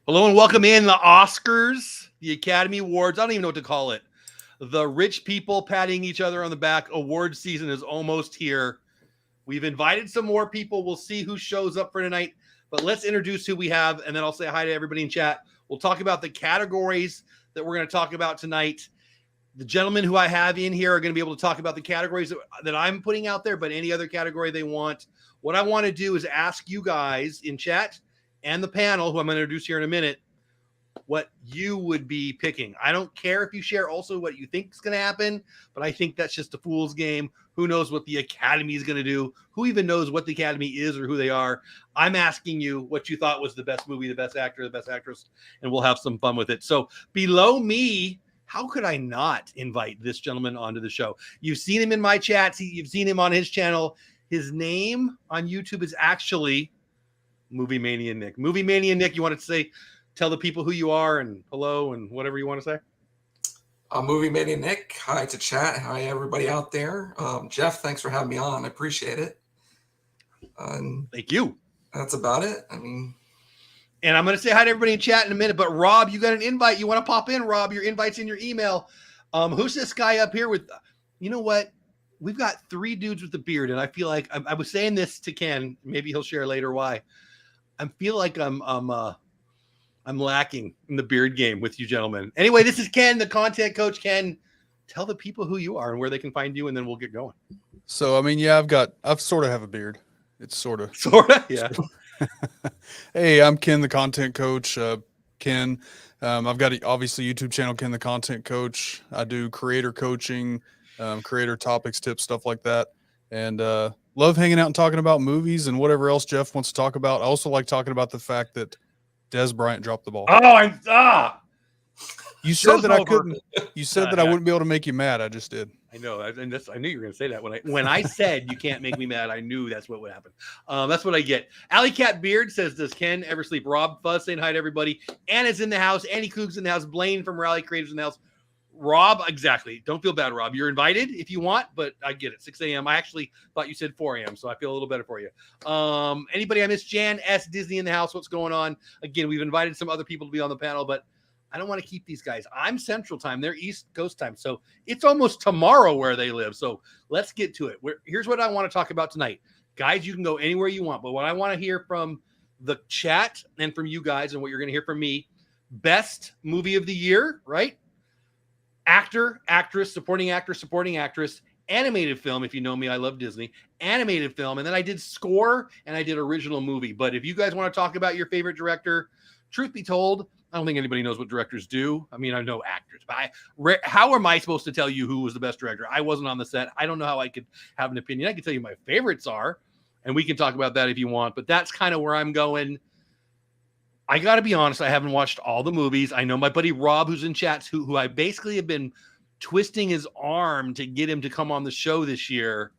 Hello and welcome in the Oscars, the Academy Awards. I don't even know what to call it. The rich people patting each other on the back. Award season is almost here. We've invited some more people. We'll see who shows up for tonight. But let's introduce who we have, and then I'll say hi to everybody in chat. We'll talk about the categories that we're going to talk about tonight. The gentlemen who I have in here are going to be able to talk about the categories that I'm putting out there, but any other category they want. What I want to do is ask you guys in chat and the panel, who I'm going to introduce here in a minute, what you would be picking. I don't care if you share also what you think is going to happen, but I think that's just a fool's game. Who knows what the Academy is going to do? Who even knows what the Academy is or who they are? I'm asking you what you thought was the best movie, the best actor, the best actress, and we'll have some fun with it. So below me, how could I not invite this gentleman onto the show? You've seen him in my chats. You've seen him on his channel. His name on YouTube is actually Movie Mania Nick. Movie Mania Nick, you want to say, tell the people who you are and hello and whatever you want to say? Movie Mania Nick. Hi to chat. Hi, everybody out there. Jeff, thanks for having me on. I appreciate it. Thank you. That's about it. And I'm going to say hi to everybody in chat in a minute, but Rob, you got an invite. You want to pop in, Rob? Your invite's in your email. Who's this guy up here with, you know what? We've got three dudes with a beard, and I feel like I was saying this to Ken. Maybe he'll share later why. I feel like I'm lacking in the beard game with you gentlemen. Anyway, this is Ken, the content coach. Ken, tell the people who you are and where they can find you, and then we'll get going. So, I've sort of have a beard. It's sort of, yeah. Hey, I'm Ken, the content coach. Ken, I've got obviously YouTube channel, Ken, the content coach. I do creator coaching, creator topics, tips, stuff like that. And, love hanging out and talking about movies and whatever else Jeff wants to talk about. I also like talking about the fact that Des Bryant dropped the ball. You said that I couldn't. You said that I wouldn't be able to make you mad. I just did. I know, and I knew you were going to say that when I said you can't make me mad. I knew that's what would happen. That's what I get. Alley Cat Beard says, "Does Ken ever sleep?" Rob Fuzz saying hi to everybody. Anna's in the house. Annie Coog's in the house. Blaine from Rally Creatives in the house. Rob, exactly. Don't feel bad, Rob. You're invited if you want, but I get it. 6 a.m. I actually thought you said 4 a.m., so I feel a little better for you. Anybody I missed? Jan S. Disney in the house. What's going on? Again, we've invited some other people to be on the panel, but I don't want to keep these guys. I'm Central Time. They're East Coast Time, so it's almost tomorrow where they live. So let's get to it. Here's what I want to talk about tonight. Guys, you can go anywhere you want, but what I want to hear from the chat and from you guys and what you're going to hear from me, best movie of the year, right? Actor, actress, supporting actor, supporting actress, animated film. If you know me, I love Disney. Animated film. And then I did score and I did original movie. But if you guys want to talk about your favorite director, truth be told, I don't think anybody knows what directors do. I mean, I know actors, but how am I supposed to tell you who was the best director? I wasn't on the set. I don't know how I could have an opinion. I can tell you my favorites are, and we can talk about that if you want. But that's kind of where I'm going. I got to be honest, I haven't watched all the movies. I know my buddy Rob, who's in chats, who I basically have been twisting his arm to get him to come on the show next year.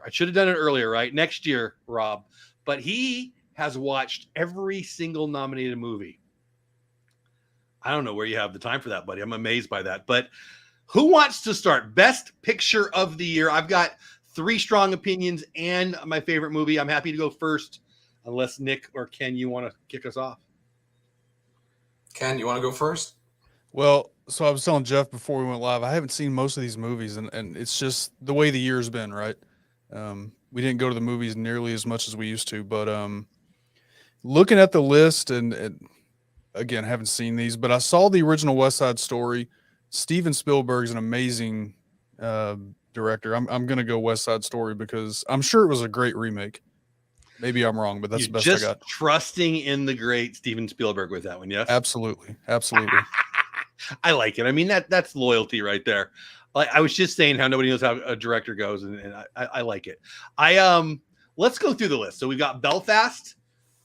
I should have done it earlier, right? Next year, Rob. But he has watched every single nominated movie. I don't know where you have the time for that, buddy. I'm amazed by that. But who wants to start? Best picture of the year. I've got 3 strong opinions and my favorite movie. I'm happy to go first. Unless Nick or Ken, you want to kick us off? Ken, you want to go first? Well, so I was telling Jeff before we went live, I haven't seen most of these movies, and it's just the way the year's been, right? We didn't go to the movies nearly as much as we used to, but looking at the list, and again, haven't seen these, but I saw the original West Side Story. Steven Spielberg's an amazing director. I'm going to go West Side Story because I'm sure it was a great remake. Maybe I'm wrong, but that's the best I got. Trusting in the great Steven Spielberg with that one, yes? Absolutely. I like it. I mean, that's loyalty right there. Like I was just saying how nobody knows how a director goes, and I like it. Let's go through the list. So we've got Belfast,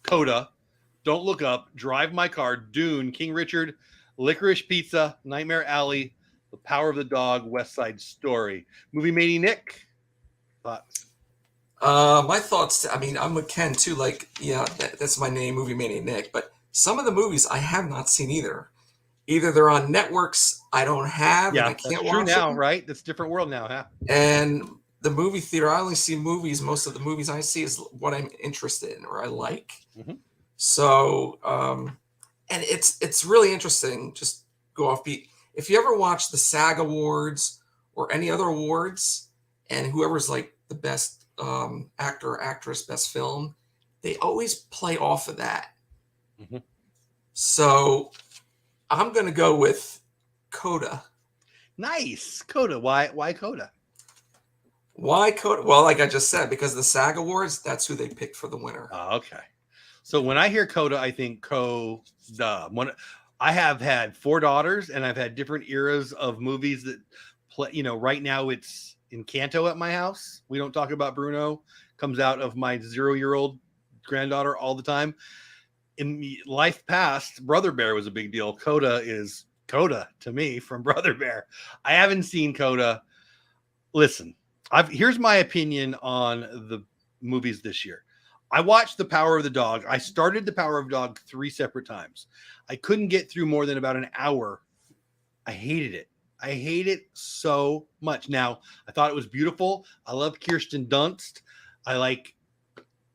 Coda, Don't Look Up, Drive My Car, Dune, King Richard, Licorice Pizza, Nightmare Alley, The Power of the Dog, West Side Story. Movie Mania Nick, thoughts? My thoughts, I mean, I'm with Ken too. Like, yeah, that's my name, Movie Mania Nick. But some of the movies I have not seen either. Either they're on networks I don't have, and I can't watch true now, them. Right? That's a different world now, huh? And the movie theater, I only see movies. Most of the movies I see is what I'm interested in or I like. Mm-hmm. So, and it's really interesting. Just go off beat. If you ever watch the SAG Awards or any other awards, and whoever's like the best actor or actress, best film, they always play off of that. Mm-hmm. So I'm going to go with Coda. Nice. Coda. Why Coda? Why Coda? Well, like I just said, because the SAG Awards, that's who they picked for the winner. Oh, okay. So when I hear Coda, I think Coda. I have had 4 daughters, and I've had different eras of movies that play. You know, right now it's Encanto at my house. We don't talk about Bruno. Comes out of my 0-year-old granddaughter all the time. In life past, Brother Bear was a big deal. Coda is Coda to me from Brother Bear. I haven't seen Coda. Listen, here's my opinion on the movies this year. I watched The Power of the Dog. I started The Power of the Dog 3 separate times. I couldn't get through more than about an hour. I hated it. I hate it so much. Now, I thought it was beautiful. I love Kirsten Dunst. I like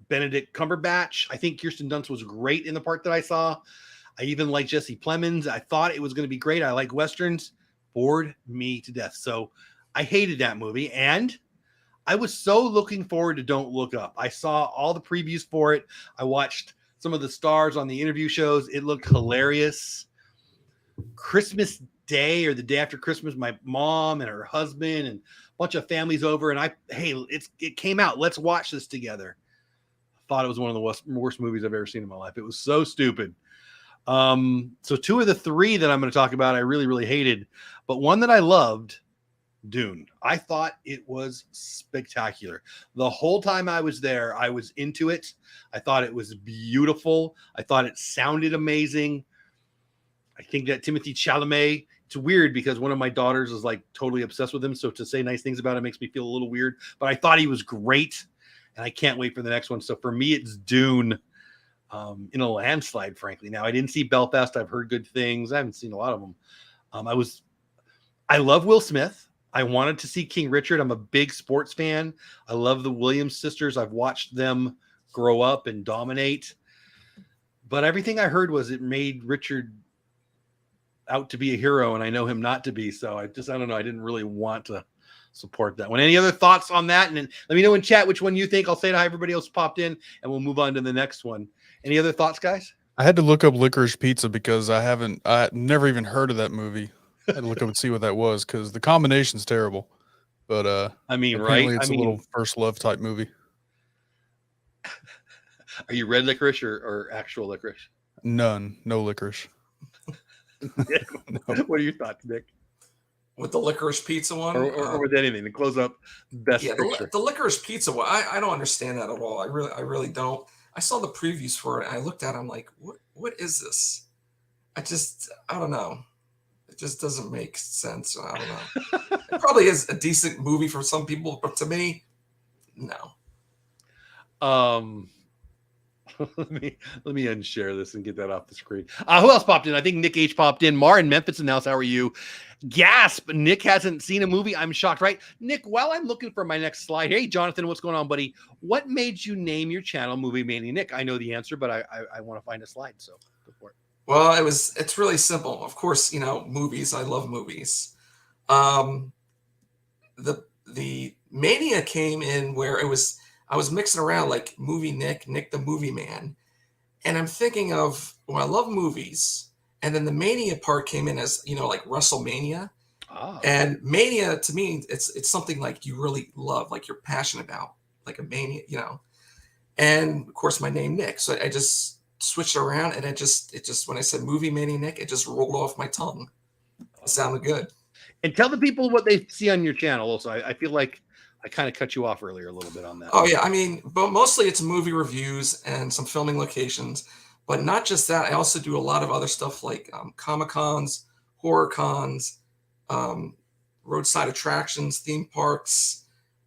Benedict Cumberbatch. I think Kirsten Dunst was great in the part that I saw. I even like Jesse Plemons. I thought it was going to be great. I like Westerns. Bored me to death. So I hated that movie. And I was so looking forward to Don't Look Up. I saw all the previews for it. I watched some of the stars on the interview shows. It looked hilarious. Christmas Day or the day after Christmas, my mom and her husband and a bunch of families over. And it came out. Let's watch this together. I thought it was one of the worst movies I've ever seen in my life. It was so stupid. So 2 of the 3 that I'm going to talk about, I really, really hated. But one that I loved, Dune. I thought it was spectacular. The whole time I was there, I was into it. I thought it was beautiful. I thought it sounded amazing. I think that Timothée Chalamet, it's weird because one of my daughters is like totally obsessed with him. So to say nice things about him makes me feel a little weird, but I thought he was great and I can't wait for the next one. So for me, it's Dune in a landslide, frankly. Now I didn't see Belfast. I've heard good things. I haven't seen a lot of them. I love Will Smith. I wanted to see King Richard. I'm a big sports fan. I love the Williams sisters. I've watched them grow up and dominate. But everything I heard was it made Richard out to be a hero, and I know him not to be. So I don't know. I didn't really want to support that one. Any other thoughts on that? And then let me know in chat which one you think. I'll say to how everybody else popped in, and we'll move on to the next one. Any other thoughts, guys? I had to look up Licorice Pizza because I never even heard of that movie. I had to look up and see what that was because the combination's terrible. But I mean, apparently right? it's a little first love type movie. Are you red licorice or actual licorice? None, no licorice. No. What are your thoughts, Nick? With the Licorice Pizza one? Or with anything to close up best picture. The Licorice Pizza one, I don't understand that at all. I really don't. I saw the previews for it. And I looked at it. I'm like, what is this? I don't know. It just doesn't make sense. I don't know. It probably is a decent movie for some people, but to me, no. Let me unshare this and get that off the screen. Who else popped in? I think Nick H popped in. Mar in Memphis announced, how are you? Gasp. Nick hasn't seen a movie. I'm shocked, right? Nick, while I'm looking for my next slide. Hey, Jonathan, what's going on, buddy? What made you name your channel Movie Mania Nick? I know the answer, but I want to find a slide, so go for it. Well, it's really simple. Of course, movies. I love movies. The mania came in where I was mixing around like movie Nick the movie man. And I'm thinking of, I love movies. And then the mania part came in as, like WrestleMania. Oh. And mania to me, it's something like you really love, like you're passionate about, like a mania, And of course my name Nick. So I just switched around and it just when I said movie mania Nick, it just rolled off my tongue. It sounded good. And tell the people what they see on your channel. Also, I feel like I kind of cut you off earlier a little bit on that. Oh yeah, I mean, but mostly it's movie reviews and some filming locations. But not just that, I also do a lot of other stuff like Comic-Cons, horror cons, roadside attractions, theme parks,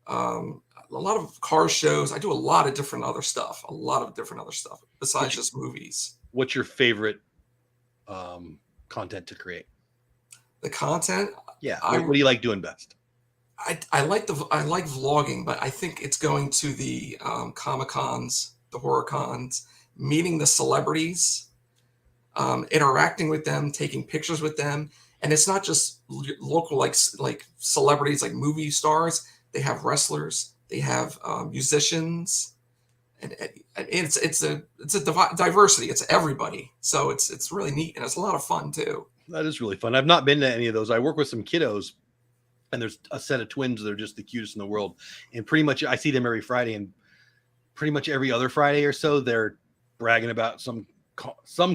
a lot of car shows. I do a lot of different other stuff besides just movies. What's your favorite content to create? The content? Yeah. What do you like doing best? I like vlogging, but I think it's going to the Comic-Cons, the horror cons, meeting the celebrities, interacting with them, taking pictures with them. And it's not just local, like celebrities, like movie stars. They have wrestlers, they have musicians, and it's a diversity. It's everybody. So it's really neat, and it's a lot of fun too. That is really fun. I've not been to any of those. I work with some kiddos, and there's a set of twins that are just the cutest in the world. And pretty much I see them every Friday, and pretty much every other Friday or so, they're bragging about some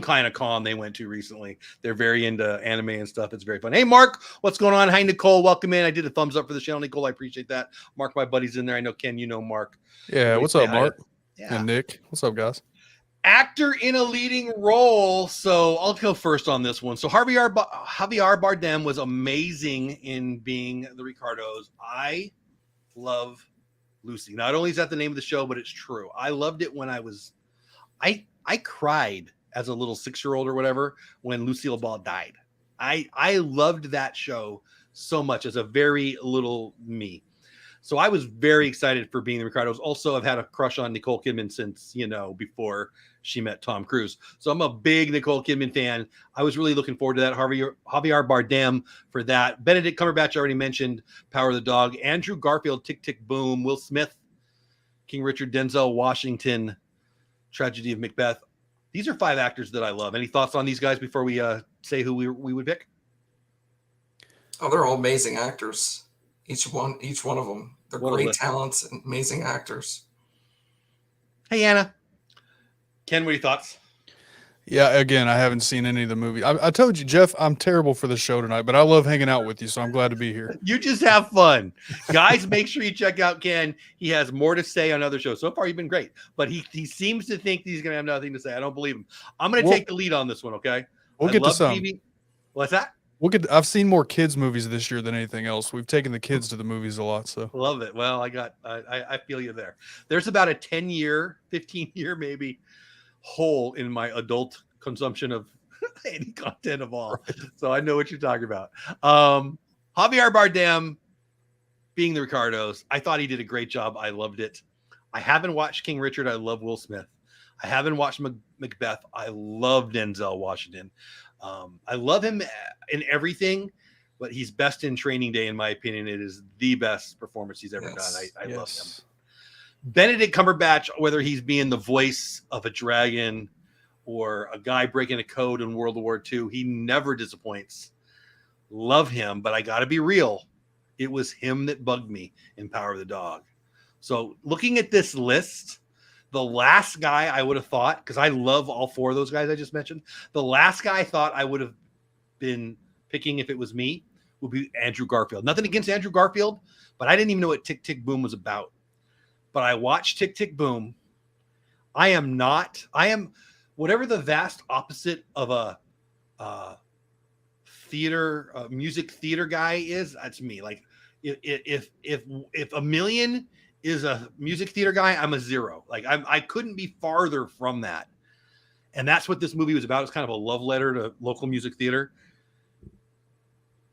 kind of con they went to recently. They're very into anime and stuff. It's very fun. Hey, Mark, what's going on? Hi, Nicole. Welcome in. I did a thumbs up for the channel, Nicole. I appreciate that. Mark, my buddy's in there. I know, Ken, you know Mark. Yeah, what's up, Mark? Yeah. And Nick. What's up, guys? Actor in a leading role. So I'll go first on this one. So Javier Bardem was amazing in being the Ricardos. I love Lucy. Not only is that the name of the show, but it's true. I loved it when I cried as a little 6-year-old or whatever when Lucille Ball died. I loved that show so much as a very little me. So I was very excited for being the Ricardos. Also, I've had a crush on Nicole Kidman since, before she met Tom Cruise. So I'm a big Nicole Kidman fan. I was really looking forward to that. Javier Bardem for that. Benedict Cumberbatch, I already mentioned, Power of the Dog. Andrew Garfield, Tick, Tick, Boom. Will Smith, King Richard. Denzel Washington, Tragedy of Macbeth. These are 5 actors that I love. Any thoughts on these guys before we say who we would pick? Oh, they're all amazing actors. Each one of them. They're great talents and amazing actors. Hey, Anna. Ken, what are your thoughts? Yeah, again, I haven't seen any of the movies. I told you, Jeff, I'm terrible for the show tonight, but I love hanging out with you, so I'm glad to be here. You just have fun. Guys, make sure you check out Ken. He has more to say on other shows. So far, you've been great, but he seems to think he's going to have nothing to say. I don't believe him. I'm going to take the lead on this one, okay? We'll get to some. TV. What's that? I've seen more kids movies this year than anything else. We've taken the kids to the movies a lot. So love it. Well, I feel you there. There's about a 10-year, 15-year maybe hole in my adult consumption of any content of all. Right. So I know what you're talking about. Javier Bardem being the Ricardos. I thought he did a great job. I loved it. I haven't watched King Richard. I love Will Smith. I haven't watched Macbeth. I love Denzel Washington. I love him in everything, but he's best in Training Day, in my opinion. It is the best performance he's ever done. I love him. Benedict Cumberbatch, whether he's being the voice of a dragon or a guy breaking a code in World War II, he never disappoints. Love him, but I got to be real. It was him that bugged me in Power of the Dog. So looking at this list, the last guy I would have thought, because I love all 4 of those guys I just mentioned, the last guy I thought I would have been picking if it was me would be Andrew Garfield. Nothing against Andrew Garfield, but I didn't even know what Tick, Tick, Boom was about. But I watched Tick, Tick, Boom. I am whatever the vast opposite of a music theater guy is, that's me. Like if a million is a music theater guy, I'm a 0. Like I couldn't be farther from that. And that's what this movie was about. It's kind of a love letter to local music theater.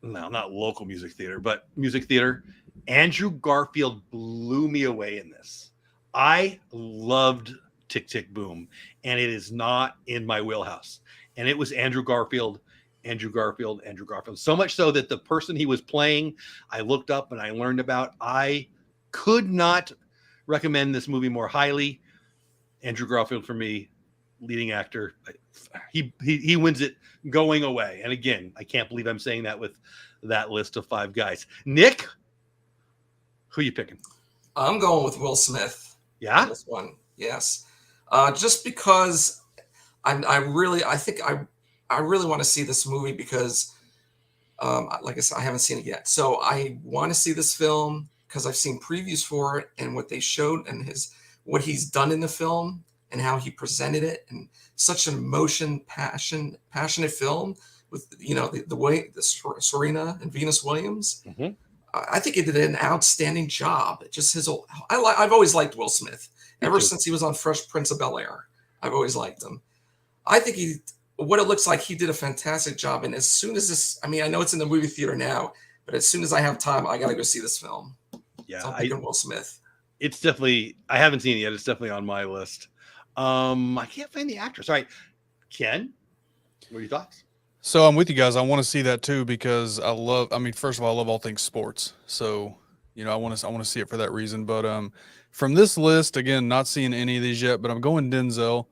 No, not local music theater, but music theater. Andrew Garfield blew me away in this. I loved Tick, Tick, Boom, and it is not in my wheelhouse. And it was Andrew Garfield. So much so that the person he was playing, I looked up and I learned about. I could not recommend this movie more highly. Andrew Garfield for me, leading actor. He wins it going away. And again, I can't believe I'm saying that with that list of 5 guys. Nick, who are you picking? I'm going with Will Smith. Yeah, this one. Yes, just because I really want to see this movie because, like I said, I haven't seen it yet. So I want to see this film because I've seen previews for it and what they showed and what he's done in the film and how he presented it, and such an passionate film with the way Serena and Venus Williams. Mm-hmm. I think he did an outstanding job. Just I've always liked Will Smith ever since he was on Fresh Prince of Bel-Air. I've always liked him. I think what it looks like, he did a fantastic job. And as soon as this, I know it's in the movie theater now, but as soon as I have time, I got to go see this film. Yeah. So I'm picking Will Smith. It's definitely, I haven't seen it yet. It's definitely on my list. I can't find the actress. All right, Ken, what are your thoughts? So I'm with you guys. I want to see that too because I mean, first of all, I love all things sports. So, I want to see it for that reason. But from this list, again, not seeing any of these yet, but I'm going Denzel.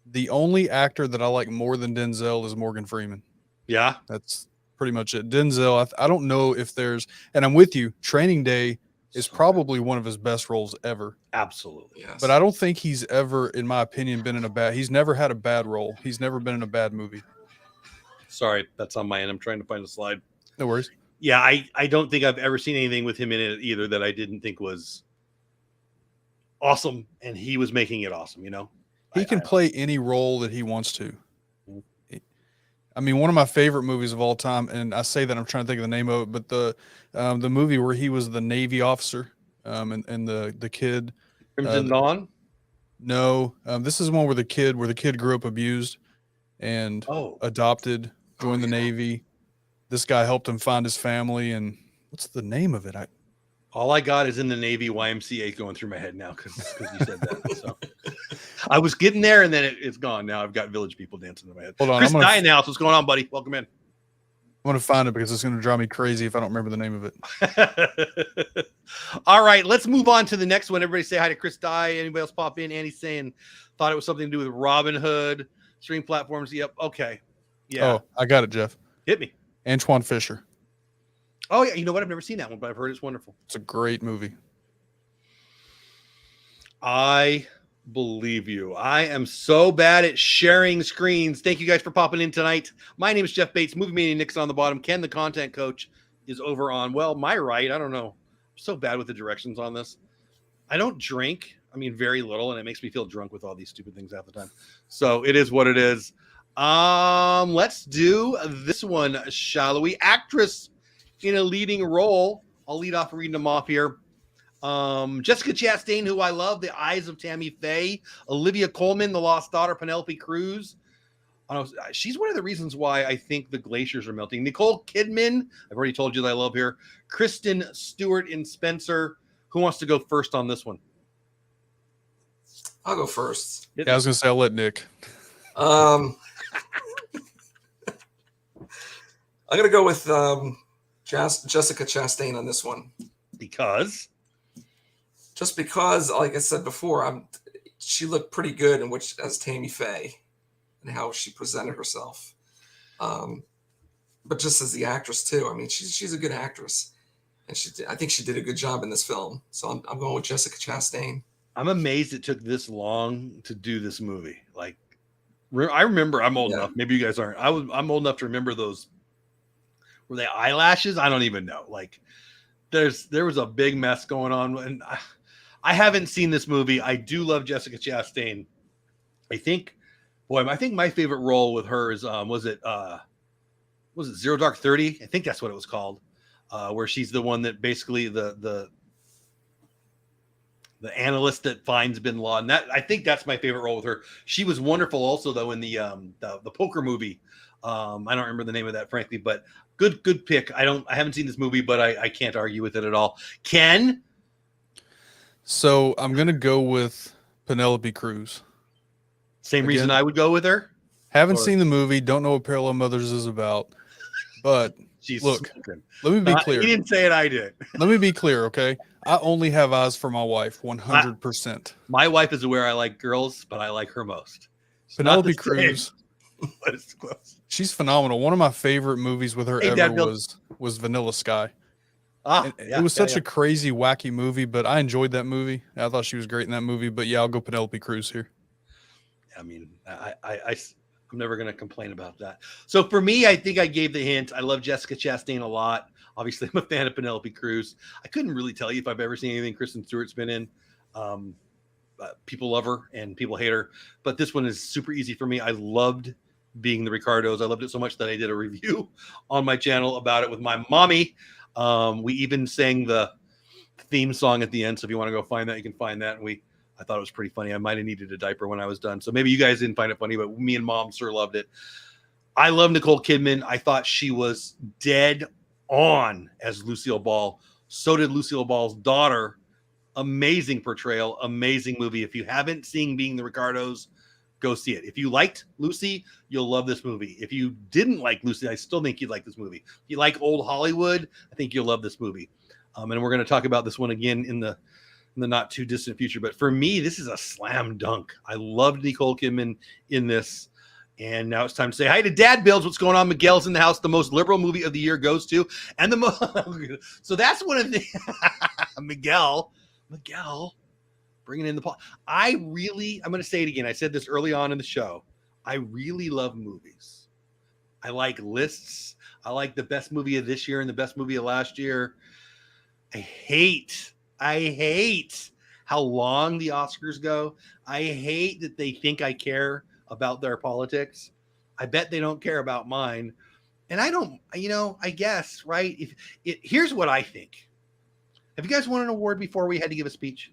The only actor that I like more than Denzel is Morgan Freeman. Yeah, that's pretty much it. Denzel, I don't know if there's, and I'm with you. Training Day is probably one of his best roles ever. Absolutely. Yes. But I don't think he's ever, in my opinion, he's never had a bad role. He's never been in a bad movie. Sorry, that's on my end. I'm trying to find a slide. No worries. Yeah, I don't think I've ever seen anything with him in it either that I didn't think was awesome, and he was making it awesome, He can play any role that he wants to. I mean, one of my favorite movies of all time, and I say that I'm trying to think of the name of it, but the movie where he was the Navy officer, and the kid. Crimson Dawn? No, this is one where the kid grew up abused and adopted, joined the Navy. This guy helped him find his family, and what's the name of it? All I got is in the Navy YMCA going through my head now because you said that. So I was getting there, and then it's gone. Now I've got Village People dancing in my head. Hold on, Chris Dye in the house. What's going on, buddy? Welcome in. I'm going to find it because it's going to drive me crazy if I don't remember the name of it. All right, let's move on to the next one. Everybody say hi to Chris Dye. Anybody else pop in? Annie's saying thought it was something to do with Robin Hood, streaming platforms. Yep. Okay. Yeah. Oh, I got it, Jeff. Hit me. Antoine Fisher. Oh, yeah. You know what? I've never seen that one, but I've heard it's wonderful. It's a great movie. I believe you. I am so bad at sharing screens. Thank you guys for popping in tonight. My name is Jeff Bates, Movie Mania Nick's on the bottom. Ken, the content coach, is over on, well, my right. I don't know. I'm so bad with the directions on this. I don't drink. I mean, very little, and it makes me feel drunk with all these stupid things half the time. So it is what it is. Let's do this one, shall we? Actress in a leading role. I'll lead off reading them off here. Jessica Chastain, who I love, The Eyes of Tammy Faye. Olivia Colman, The Lost Daughter. Penelope Cruz. She's one of the reasons why I think the glaciers are melting. Nicole Kidman, I've already told you that I love her. Kristen Stewart in Spencer. Who wants to go first on this one? I'll go first. Yeah, I was going to say I'll let Nick. I'm going to go with Jessica Chastain on this one. Because? Just because, like I said before, she looked pretty good in as Tammy Faye and how she presented herself. But just as the actress too. I mean, she's a good actress, and I think she did a good job in this film. So I'm going with Jessica Chastain. I'm amazed it took this long to do this movie. Like, I remember, I'm old enough. Maybe you guys aren't. I'm old enough to remember those. Were they eyelashes? I don't even know. Like, there was a big mess going on, and I haven't seen this movie. I do love Jessica Chastain. I think my favorite role with her is was it Zero Dark 30? I think that's what it was called, where she's the one that basically the analyst that finds Bin Laden. I think that's my favorite role with her. She was wonderful also though in the poker movie. I don't remember the name of that, frankly, but good pick. I haven't seen this movie, but I can't argue with it at all. Ken? So I'm going to go with Penelope Cruz. Same reason I would go with her? Haven't seen the movie. Don't know what Parallel Mothers is about. But look, let me be clear. He didn't say it, I did. Let me be clear, okay? I only have eyes for my wife, 100%. My wife is aware I like girls, but I like her most. Penelope Cruz. But it's close. She's phenomenal. One of my favorite movies with her was Vanilla Sky. It was such a crazy, wacky movie, but I enjoyed that movie. I thought she was great in that movie. But yeah, I'll go Penelope Cruz here. I mean, I'm never going to complain about that. So for me, I think I gave the hint. I love Jessica Chastain a lot. Obviously, I'm a fan of Penelope Cruz. I couldn't really tell you if I've ever seen anything Kristen Stewart's been in. People love her and people hate her, but this one is super easy for me. I loved being the Ricardos. I loved it so much that I did a review on my channel about it with my mommy. We even sang the theme song at the end. So if you want to go find that, you can find that. And I thought it was pretty funny. I might have needed a diaper when I was done. So maybe you guys didn't find it funny, but me and mom sure loved it. I love Nicole Kidman. I thought she was dead on as Lucille Ball. So did Lucille Ball's daughter, Amazing portrayal, amazing movie. If you haven't seen Being the Ricardos, go see it. If you liked Lucy, you'll love this movie. If you didn't like Lucy, I still think you'd like this movie. If you like old Hollywood, I think you'll love this movie. And we're going to talk about this one again in the not too distant future. But for me, this is a slam dunk. I loved Nicole Kidman in this. And now it's time to say hi to Dad Bills. What's going on? Miguel's in the house. The most liberal movie of the year goes to. And so that's one of the Miguel, bringing in the I'm going to say it again. I said this early on in the show. I really love movies. I like lists. I like the best movie of this year and the best movie of last year. I hate how long the Oscars go. I hate that they think I care about their politics. I bet they don't care about mine. And I don't, I guess, right? Here's what I think. Have you guys won an award before we had to give a speech?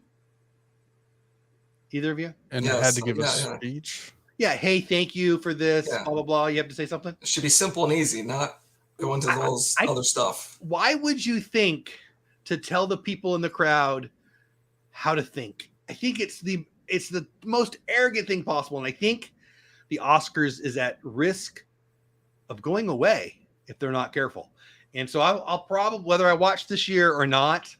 Either of you? And yes, had to give a speech? Yeah. Hey, thank you for this. Yeah. Blah, blah, blah. You have to say something? It should be simple and easy, not go into those other stuff. Why would you think to tell the people in the crowd how to think? I think it's the most arrogant thing possible. And I think the Oscars is at risk of going away if they're not careful. And so I'll probably, whether I watch this year or not,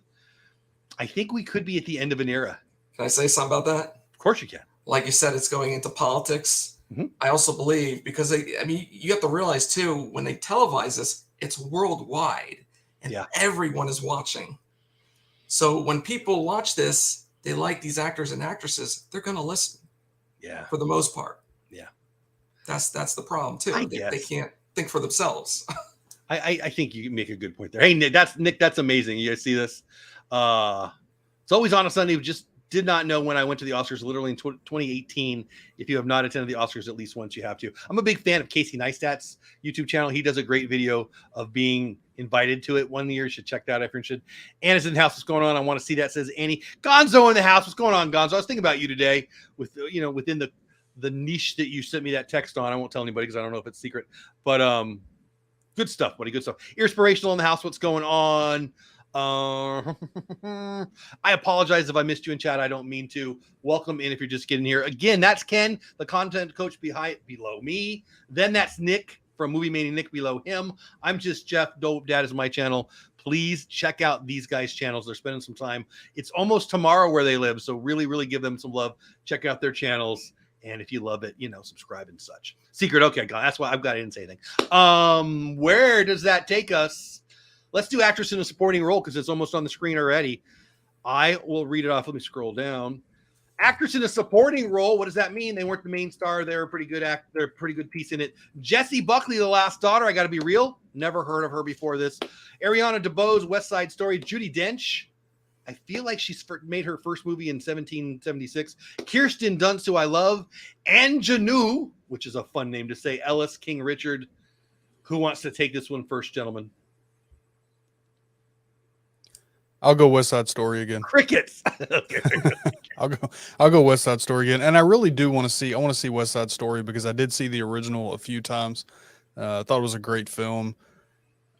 I think we could be at the end of an era. Can I say something about that? Of course you can. Like you said, it's going into politics. Mm-hmm. I also believe, because you have to realize too, when they televise this, it's worldwide and everyone is watching. So when people watch this, they like these actors and actresses, they're going to listen. Yeah. For the most part. Yeah. That's the problem too. They can't think for themselves. I think you make a good point there. Hey, Nick, that's amazing. You guys see this? It's always on a Sunday. We just did not know when I went to the Oscars, literally in 2018. If you have not attended the Oscars at least once, you have to. I'm a big fan of Casey Neistat's YouTube channel. He does a great video of being invited to it one year. You should check that out if you're interested. Anna's in the house. What's going on? I want to see that, says Annie. Gonzo in the house. What's going on, Gonzo? I was thinking about you today with, within the niche that you sent me that text on. I won't tell anybody because I don't know if it's secret, but good stuff, buddy. Good stuff. Inspirational in the house. What's going on? I apologize if I missed you in chat. I don't mean to. Welcome in if you're just getting here. Again, that's Ken, the content coach below me. Then that's Nick from Movie Mania, Nick below him. I'm just Jeff. Dope Dad is my channel. Please check out these guys' channels. They're spending some time. It's almost tomorrow where they live, so really, really give them some love. Check out their channels. And if you love it, subscribe and such. Secret. Okay, that's why I've got I didn't say anything. Where does that take us? Let's do actress in a supporting role because it's almost on the screen already. I will read it off. Let me scroll down. Actress in a supporting role. What does that mean? They weren't the main star. They're a pretty good They're a pretty good piece in it. Jessie Buckley, The Last Daughter. I got to be real. Never heard of her before this. Ariana DeBose, West Side Story. Judi Dench. I feel like she's made her first movie in 1776. Kirsten Dunst, who I love. Ingenue, which is a fun name to say. Ellis, King Richard. Who wants to take this one first, gentlemen? I'll go West Side Story again. Crickets. Okay. I'll go West Side Story again. And I really do want to see West Side Story because I did see the original a few times. I thought it was a great film.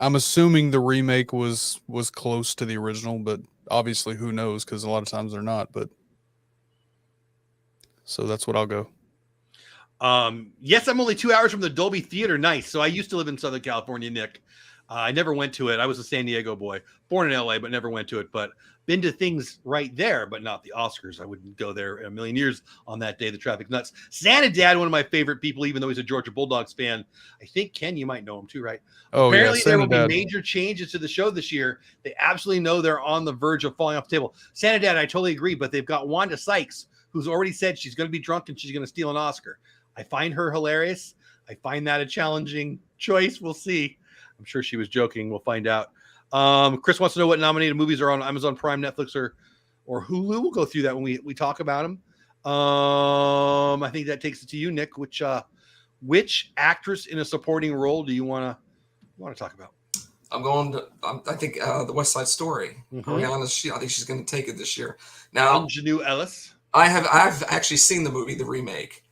I'm assuming the remake was close to the original, but obviously who knows, because a lot of times they're not. But so that's what I'll go. Yes, I'm only 2 hours from the Dolby Theater. Nice. So I used to live in Southern California, Nick. I never went to it. I was a San Diego boy, born in LA, but never went to it. But been to things right there, but not the Oscars. I wouldn't go there in a million years on that day. The traffic's nuts. Santa Dad, one of my favorite people, even though he's a Georgia Bulldogs fan. I think, Ken, you might know him too, right? Oh, apparently yeah, there will be major changes to the show this year. They absolutely know they're on the verge of falling off the table. Santa Dad, I totally agree, but they've got Wanda Sykes, who's already said she's going to be drunk and she's going to steal an Oscar. I find her hilarious. I find that a challenging choice. We'll see. I'm sure she was joking. We'll find out. Chris wants to know what nominated movies are on Amazon Prime, Netflix, or Hulu. We'll go through that when we talk about them. I think that takes it to you, Nick. Which actress in a supporting role do you want to talk about? I'm going to. I think the West Side Story. Rihanna. I think she's going to take it this year. Now, Ingenue Ellis. I've actually seen the movie, the remake.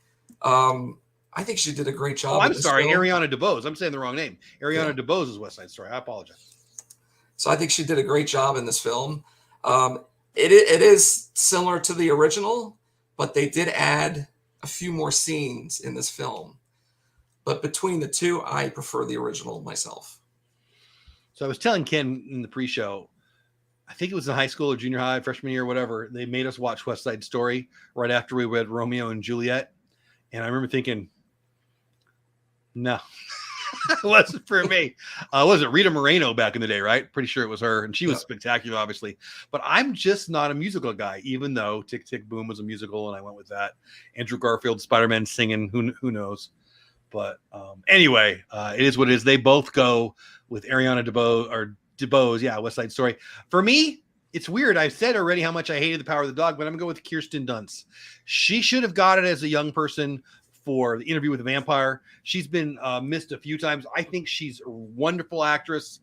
I think she did a great job. Oh, I'm sorry, film. Ariana DeBose. I'm saying the wrong name. Ariana DeBose is West Side Story. I apologize. So I think she did a great job in this film. It is similar to the original, but they did add a few more scenes in this film. But between the two, I prefer the original myself. So I was telling Ken in the pre-show, I think it was in high school or junior high, freshman year, whatever. They made us watch West Side Story right after we read Romeo and Juliet. And I remember thinking, no, it wasn't for me. Was it Rita Moreno back in the day, right? Pretty sure it was her. And she was spectacular, obviously. But I'm just not a musical guy, even though Tick, Tick, Boom was a musical, and I went with that. Andrew Garfield, Spider-Man singing, who knows? But anyway, it is what it is. They both go with Ariana DeBose, West Side Story. For me, it's weird. I've said already how much I hated The Power of the Dog, but I'm going to go with Kirsten Dunst. She should have got it as a young person for The Interview with the Vampire. She's been missed a few times. I think she's a wonderful actress.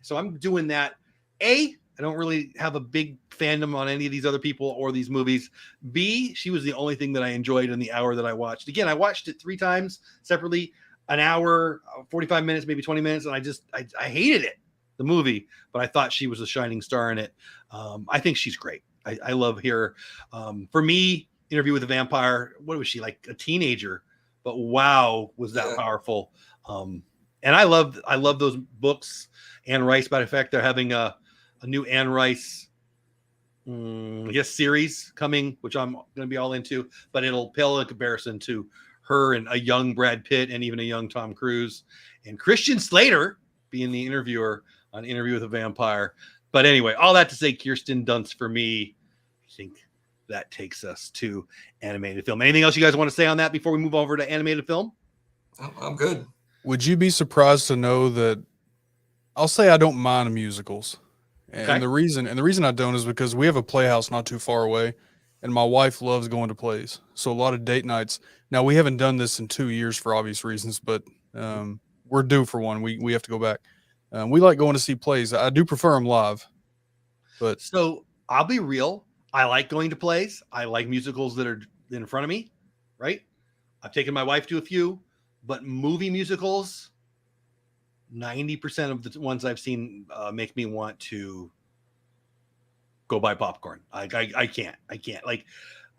So I'm doing that. I don't really have a big fandom on any of these other people or these movies. B, she was the only thing that I enjoyed in the hour that I watched. Again, I watched it 3 times separately, an hour, 45 minutes, maybe 20 minutes. And I hated it, the movie, but I thought she was a shining star in it. I think she's great. I love her. For me, Interview with the Vampire, what was she, like a teenager? But wow, was that powerful. And I love those books. Anne Rice, by the fact, they're having a new Anne Rice, series coming, which I'm going to be all into, but it'll pale in comparison to her and a young Brad Pitt and even a young Tom Cruise and Christian Slater being the interviewer on Interview with a Vampire. But anyway, all that to say, Kirsten Dunst for me. I think that takes us to animated film. Anything else you guys want to say on that before we move over to animated film? I'm good. Would you be surprised to know that I'll say I don't mind musicals? And the reason I don't is because we have a playhouse not too far away, and my wife loves going to plays. So a lot of date nights. Now, we haven't done this in 2 years for obvious reasons, but we're due for one. We have to go back. We like going to see plays. I do prefer them live. But so I'll be real. I like going to plays. I like musicals that are in front of me, right? I've taken my wife to a few, but movie musicals, 90% of the ones I've seen make me want to go buy popcorn. I can't. Like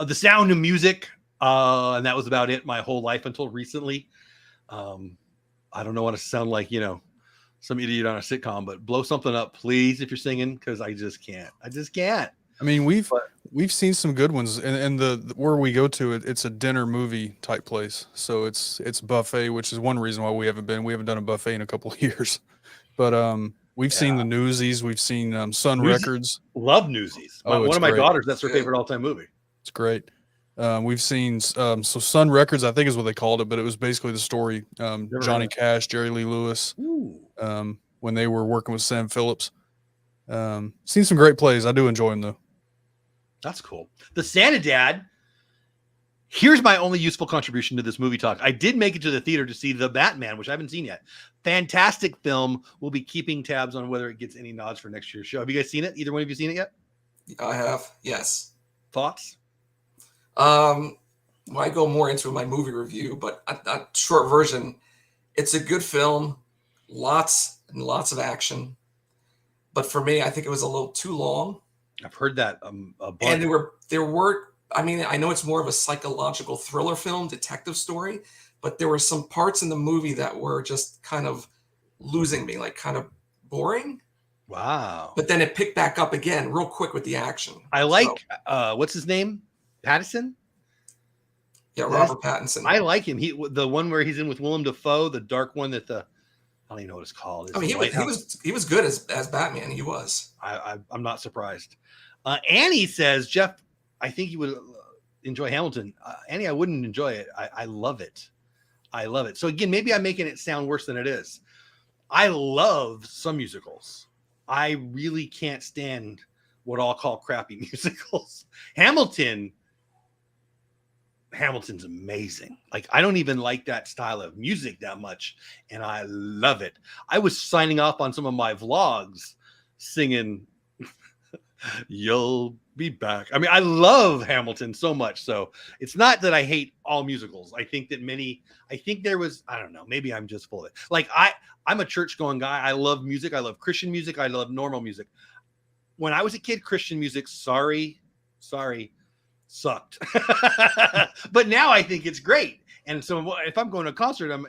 The Sound of Music, and that was about it my whole life until recently. I don't know what to sound like, some idiot on a sitcom, but blow something up, please, if you're singing, because I just can't. I mean, we've seen some good ones, and the where we go to it's a dinner movie type place, so it's buffet, which is one reason why we haven't done a buffet in a couple of years. But we've seen the Newsies, we've seen Sun Records. Love Newsies. One of my daughters, that's her favorite all-time movie. It's great. We've seen so Sun Records, I think is what they called it, but it was basically the story. Johnny Cash, Jerry Lee Lewis, when they were working with Sam Phillips. Seen some great plays. I do enjoy them though. That's cool. The Santa Dad. Here's my only useful contribution to this movie talk. I did make it to the theater to see The Batman, which I haven't seen yet. Fantastic film. We'll be keeping tabs on whether it gets any nods for next year's show. Have you guys seen it? Either one of you seen it yet? I have. Yes. Thoughts? I go more into my movie review, but a short version. It's a good film. Lots and lots of action. But for me, I think it was a little too long. I've heard that a bunch. And there were. I mean, I know it's more of a psychological thriller film, detective story, but there were some parts in the movie that were just kind of losing me, like kind of boring. Wow. But then it picked back up again real quick with the action. I like, what's his name? Pattinson? Yeah, Robert Pattinson. I like him. The one where he's in with Willem Dafoe, the dark one that I don't even know what it's called. I mean, he was good as Batman. He was. I'm not surprised. Annie says, Jeff, I think you would enjoy Hamilton. Annie, I wouldn't enjoy it. I love it. I love it. So again, maybe I'm making it sound worse than it is. I love some musicals. I really can't stand what I'll call crappy musicals. Hamilton's amazing. Like, I don't even like that style of music that much, and I love it. I was signing off on some of my vlogs singing You'll Be Back. I mean, I love Hamilton so much. So it's not that I hate all musicals. I think there was, I don't know, maybe I'm just full of it. Like, I'm a church going guy. I love music. I love Christian music. I love normal music. when I was a kid, Christian music, sorry, sucked. But now I think it's great. And so if I'm going to a concert, I'm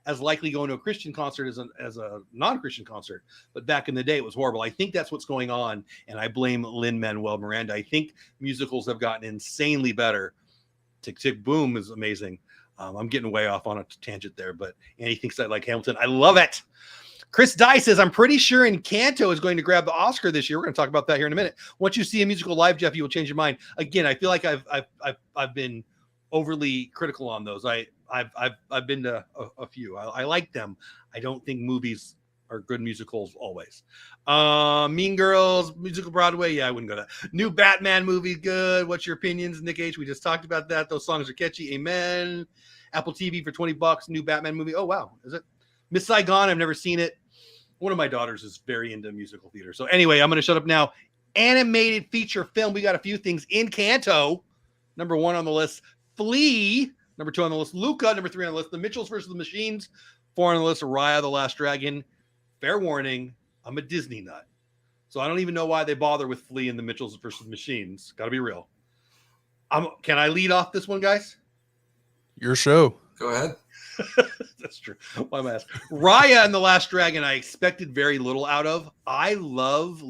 as likely going to a Christian concert as a non-Christian concert. But back in the day, it was horrible. I think that's what's going on. And I blame Lin-Manuel Miranda. I think musicals have gotten insanely better. Tick, Tick, Boom is amazing. I'm getting way off on a tangent there, but Annie thinks I like Hamilton. I love it. Chris Dye says, I'm pretty sure Encanto is going to grab the Oscar this year. We're going to talk about that here in a minute. Once you see a musical live, Jeff, you will change your mind. Again, I feel like I've been overly critical on those. I've been to a few. I like them. I don't think movies are good musicals always. Mean Girls, musical Broadway. Yeah, I wouldn't go to that. New Batman movie, good. What's your opinions, Nick H? We just talked about that. Those songs are catchy. Amen. Apple TV for $20. New Batman movie. Oh, wow. Is it? Miss Saigon. I've never seen it. One of my daughters is very into musical theater. So anyway, I'm going to shut up now. Animated feature film. We got a few things. Encanto, number 1 on the list. Flea, number 2 on the list. Luca, number 3 on the list. The Mitchells versus the Machines, 4 on the list. Raya, the Last Dragon. Fair warning, I'm a Disney nut. So I don't even know why they bother with Flea and the Mitchells versus the Machines. Got to be real. Can I lead off this one, guys? Your show. Go ahead. That's true. Why am I asking? Raya and the Last Dragon, I expected very little out of. I love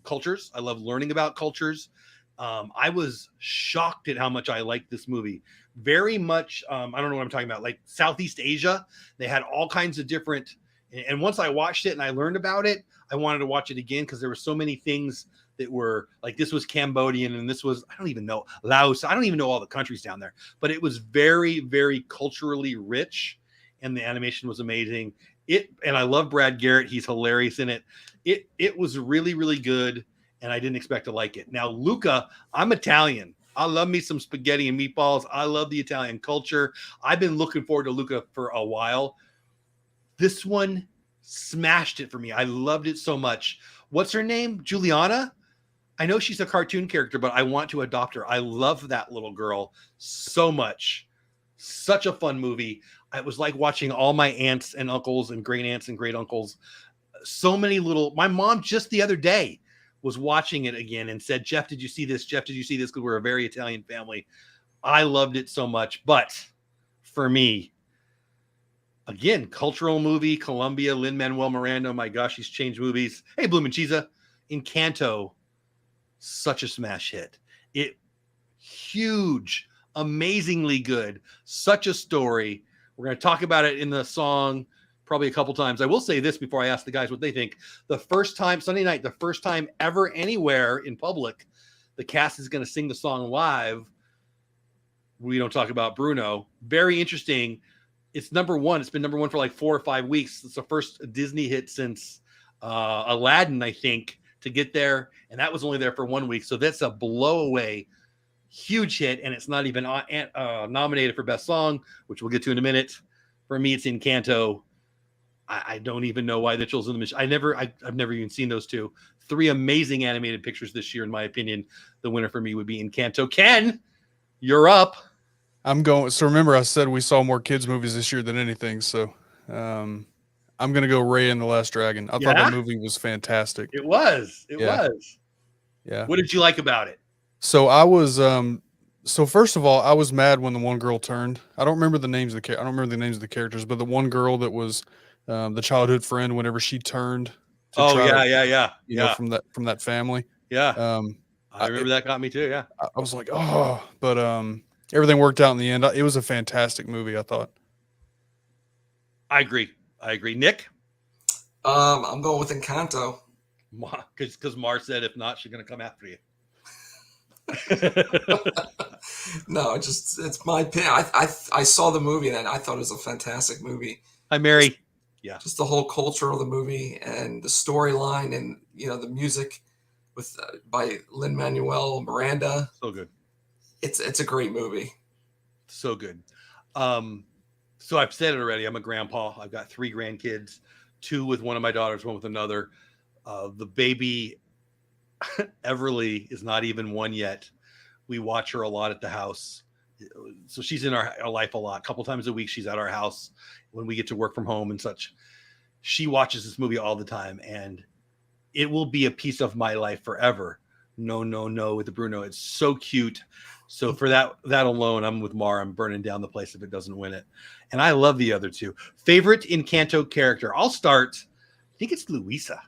cultures. I love learning about cultures. I was shocked at how much I liked this movie. Very much, I don't know what I'm talking about, like Southeast Asia. They had all kinds of different, and once I watched it and I learned about it, I wanted to watch it again because there were so many things that were like, this was Cambodian and this was, I don't even know, Laos. I don't even know all the countries down there, but it was very, very culturally rich and the animation was amazing. And I love Brad Garrett. He's hilarious in it. It was really, really good. And I didn't expect to like it. Now, Luca, I'm Italian. I love me some spaghetti and meatballs. I love the Italian culture. I've been looking forward to Luca for a while. This one smashed it for me. I loved it so much. What's her name? Juliana? I know she's a cartoon character, but I want to adopt her. I love that little girl so much. Such a fun movie. It was like watching all my aunts and uncles and great aunts and great uncles. So many my mom just the other day was watching it again and said, Jeff, did you see this? Jeff, did you see this? Because we're a very Italian family. I loved it so much. But for me, again, cultural movie, Colombia, Lin-Manuel Miranda. Oh my gosh, he's changed movies. Hey, Blue Manchiza. Encanto, such a smash hit. It huge, amazingly good. Such a story. We're going to talk about it in the song probably a couple times. I will say this before I ask the guys what they think. The first time, Sunday night, the first time ever anywhere in public, the cast is going to sing the song live. We don't talk about Bruno. Very interesting. It's number 1. It's been number 1 for like 4 or 5 weeks. It's the first Disney hit since Aladdin, I think, to get there. And that was only there for 1 week. So that's a blow away, huge hit. And it's not even nominated for Best Song, which we'll get to in a minute. For me, it's Encanto. I don't even know why the Mitchells in the Machine. I've never even seen those two. 3 amazing animated pictures this year, in my opinion. The winner for me would be Encanto. Ken, you're up. I'm going. So remember, I said we saw more kids movies this year than anything. So I'm going to go Raya and the Last Dragon. I thought that movie was fantastic. It was. It was. Yeah. What did you like about it? So I was. So first of all, I was mad when the one girl turned. I don't remember the names of the characters, but the one girl that was the childhood friend, whenever she turned. Yeah. From that family. Yeah. I remember that got me too. Yeah. I was like, oh, but everything worked out in the end. It was a fantastic movie, I thought. I agree. Nick? I'm going with Encanto. Because Mar said if not, she's going to come after you. No, it's my opinion. I saw the movie and I thought it was a fantastic movie. Hi, Mary. Just the whole culture of the movie and the storyline and the music with by Lin-Manuel Miranda. So good. It's a great movie. So good. So I've said it already. I'm a grandpa. I've got 3 grandkids, 2 with one of my daughters, 1 with another. The baby Everly is not even 1 yet. We watch her a lot at the house. So she's in our life a lot. A couple times a week, she's at our house when we get to work from home and such. She watches this movie all the time. And It will be a piece of my life forever. No, no, no with the Bruno. It's so cute. So for that alone, I'm with Mar. I'm burning down the place if it doesn't win it. And I love the other two. Favorite Encanto character. I'll start. I think it's Luisa.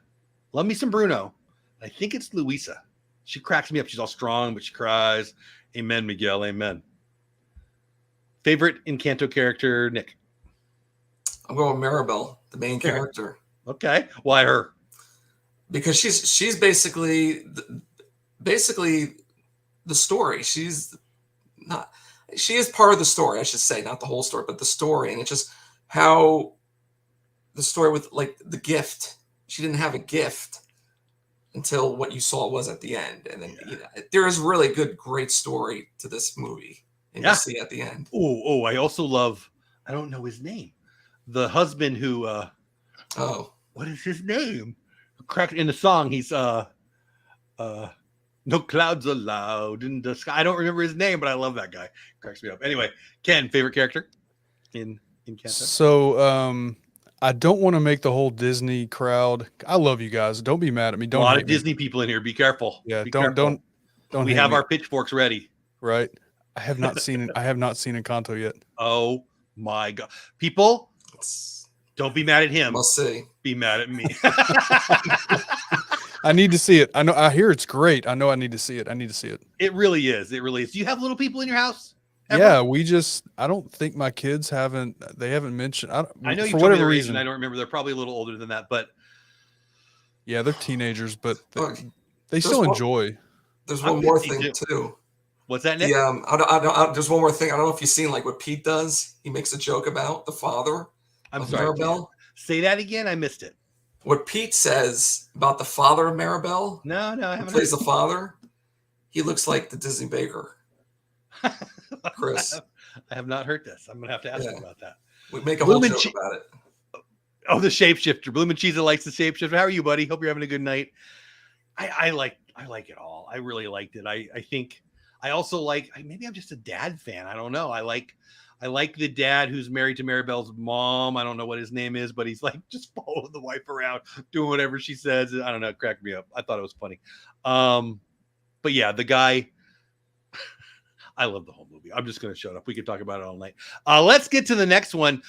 Love me some Bruno. I think it's Luisa. She cracks me up. She's all strong, but she cries. Amen, Miguel. Amen. Favorite Encanto character, Nick? I'm going with Maribel, the main character. Okay. Why her? Because she's basically the story. She is part of the story, I should say, not the whole story, but the story. And it's just how the story with like the gift. She didn't have a gift until what you saw was at the end. And then there is really great story to this movie. And you see at the end. Oh, I also love, I don't know his name. The husband who what is his name? Cracked in the song, he's no clouds allowed in the sky. I don't remember his name, but I love that guy. Cracks me up. Anyway, Ken, favorite character in Encanto? So I don't want to make the whole Disney crowd. I love you guys. Don't be mad at me. Don't. A lot of Disney people in here. Be careful. Yeah. Be Don't. careful. Don't. We have our pitchforks ready. Right. I have not seen Encanto yet. Oh my God, people! Don't be mad at him. We'll see. Be mad at me. I need to see it. I know. I hear it's great. I know. I need to see it. It really is. It really is. Do you have little people in your house? Ever? Yeah, I don't think my kids haven't mentioned. I know you for told whatever me their age, reason. and I don't remember. They're probably a little older than that, but yeah, they're teenagers, but they There's still one- enjoy. There's one more thing too. What's that, Nick? Yeah, there's one more thing. I don't know if you've seen like what Pete does. He makes a joke about the father I'm of sorry. Maribel. Say that again. I missed it. What Pete says about the father of Maribel, No, I who haven't. plays the father, he looks like the Disney baker. Chris. I have not heard this. I'm gonna have to ask him about that. We make a whole joke about it. Oh, the shapeshifter. Bloom and Cheese likes the shapeshifter. How are you, buddy? Hope you're having a good night. I like it all. I really liked it. I think I also like, maybe I'm just a dad fan. I don't know. I like the dad who's married to Maribel's mom. I don't know what his name is, but he's like just following the wife around, doing whatever she says. I don't know. It cracked me up. I thought it was funny. But yeah, the guy, I love the whole movie. I'm just going to shut up. We could talk about it all night. Let's get to the next one.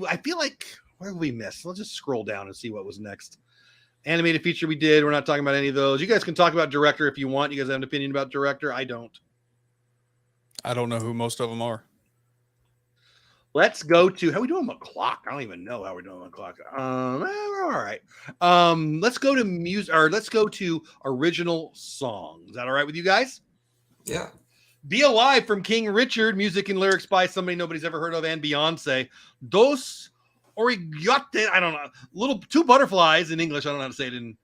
I feel like, where did we miss? Let's just scroll down and see what was next. Animated feature we did. We're not talking about any of those. You guys can talk about director if you want. You guys have an opinion about director? I don't. I don't know who most of them are. Let's go to, how are we doing on the clock? I don't even know how we're doing on the clock. We're all right. Let's go to music, or let's go to original song. Is that all right with you guys? Yeah. Be Alive from King Richard, music and lyrics by somebody nobody's ever heard of, and Beyonce. Dos Origote, I don't know, two butterflies in English. I don't know how to say it in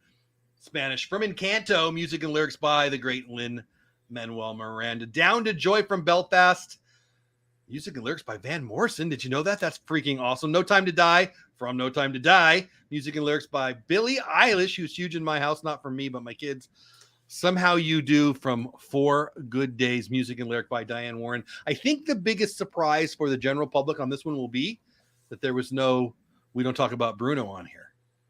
Spanish. From Encanto, music and lyrics by the great Lin-Manuel Miranda. Down to Joy from Belfast, music and lyrics by Van Morrison. Did you know that? That's freaking awesome. No Time to Die from No Time to Die, music and lyrics by Billie Eilish, who's huge in my house, not from me, but my kids. Somehow You Do from 4 Good Days, music and lyric by Diane Warren. I think the biggest surprise for the general public on this one will be that there was no We Don't Talk About Bruno on here.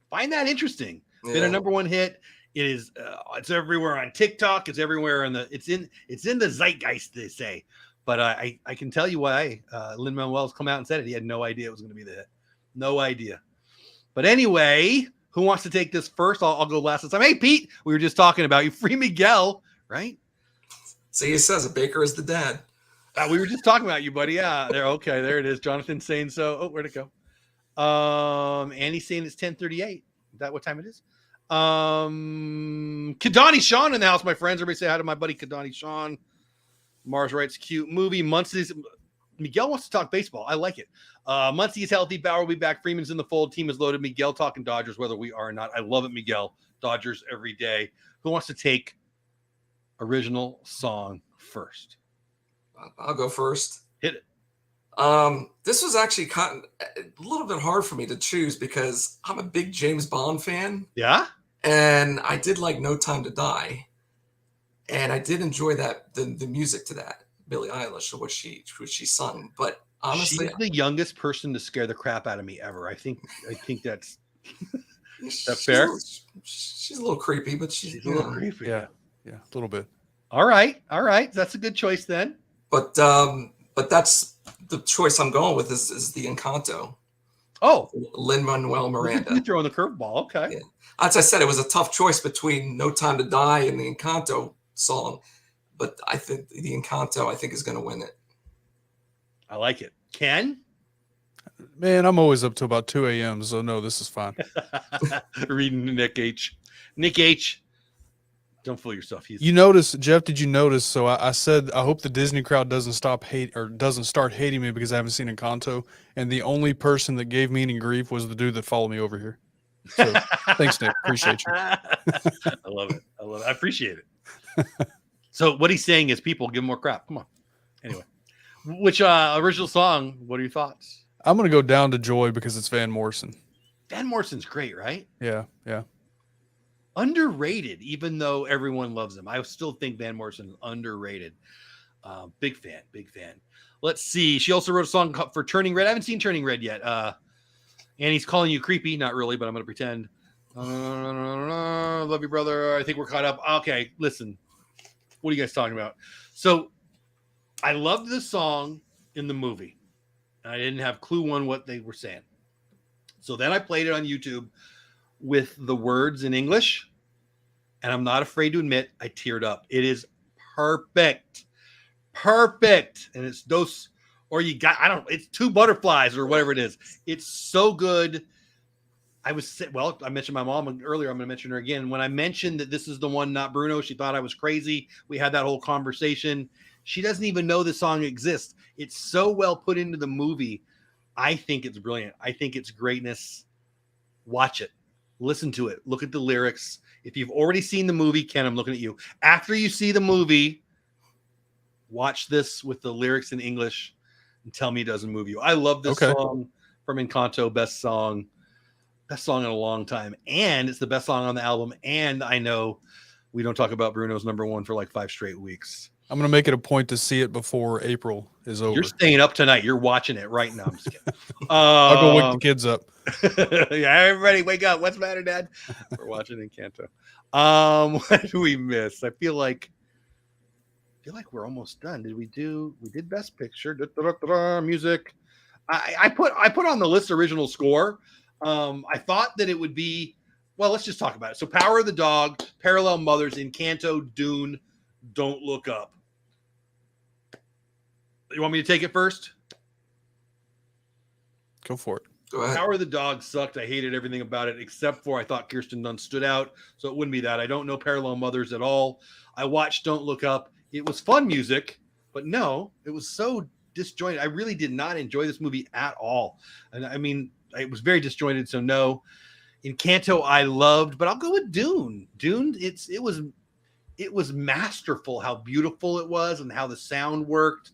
Find that interesting. Yeah. Been a #1 hit. It is it's everywhere on TikTok. It's everywhere it's in the zeitgeist, they say. But I can tell you why Lin-Manuel's come out and said it. He had no idea it was going to be the hit. No idea. But anyway, who wants to take this first? I'll go last this time. Hey, Pete, we were just talking about you. Free Miguel, right? See, he says a baker is the dad. We were just talking about you, buddy. Yeah, there it is. Jonathan saying so. Oh, where'd it go? Annie's saying it's 10:38. Is that what time it is? Kadani Sean in the house, my friends. Everybody say hi to my buddy Kadani Sean. Mars writes cute movie. Miguel wants to talk baseball. I like it. Muncie is healthy. Bauer will be back. Freeman's in the fold. Team is loaded. Miguel talking Dodgers, whether we are or not. I love it, Miguel. Dodgers every day. Who wants to take original song first? I'll go first. Hit it. This was actually a little bit hard for me to choose because I'm a big James Bond fan. Yeah? And I did like No Time to Die. And I did enjoy the music to that, Billie Eilish, or what she sung. But honestly, she's the youngest person to scare the crap out of me ever. I think that's Is that fair? She's a little creepy, but she's a little creepy. Yeah, a little bit. All right. That's a good choice then. But that's the choice I'm going with is the Encanto. Oh, Lin-Manuel Miranda. You throwing the curveball. Okay. Yeah. As I said, it was a tough choice between No Time to Die and the Encanto song, but I think the Encanto is going to win it. I like it. Ken? Man, I'm always up to about 2 a.m., so no, this is fine. Reading Nick H. Nick H. Don't fool yourself. You notice, Jeff, did you notice? So I said, I hope the Disney crowd doesn't start hating me because I haven't seen Encanto. And the only person that gave me any grief was the dude that followed me over here. So thanks, Nick. Appreciate you. I love it. I appreciate it. So what he's saying is people give him more crap. Come on. Anyway, which original song? What are your thoughts? I'm going to go Down to Joy because it's Van Morrison. Van Morrison's great, right? Yeah. Underrated, even though everyone loves him. I still think Van Morrison is underrated. Big fan. Let's see. She also wrote a song for Turning Red. I haven't seen Turning Red yet. And he's calling you creepy. Not really, but I'm going to pretend. Love you, brother. I think we're caught up. Okay, listen. What are you guys talking about? So I loved this song in the movie. I didn't have clue on what they were saying. So then I played it on YouTube with the words in English, and I'm not afraid to admit I teared up. It is perfect, and it's those, or you got, I don't, it's two butterflies or whatever it is. It's so good. I mentioned my mom earlier. I'm going to mention her again. When I mentioned that this is the one, not Bruno, she thought I was crazy. We had that whole conversation. She doesn't even know the song exists. It's so well put into the movie. I think it's brilliant. I think it's greatness. Watch it. Listen to it. Look at the lyrics. If you've already seen the movie, Ken, I'm looking at you. After you see the movie, watch this with the lyrics in English and tell me it doesn't move you. I love this song from Encanto. Best song in a long time. And it's the best song on the album. And I know we don't talk about Bruno's number one for like 5 straight weeks. I'm going to make it a point to see it before April is over. You're staying up tonight. You're watching it right now. I'm just kidding. I'll go wake the kids up. Yeah, everybody wake up. What's the matter, Dad? We're watching Encanto. What do we miss? I feel like we're almost done. We did Best Picture. Music. I put on the list original score. I thought that it would be, well, let's just talk about it. So Power of the Dog, Parallel Mothers, Encanto, Dune, Don't Look Up. You want me to take it first? Go for it. Go ahead. Power of the Dog sucked. I hated everything about it except for I thought Kirsten Dunst stood out. So it wouldn't be that. I don't know Parallel Mothers at all. I watched Don't Look Up. It was fun music, but no, it was so disjointed. I really did not enjoy this movie at all. And I mean, it was very disjointed. So no. Encanto I loved, but I'll go with Dune. Dune, it was masterful how beautiful it was and how the sound worked.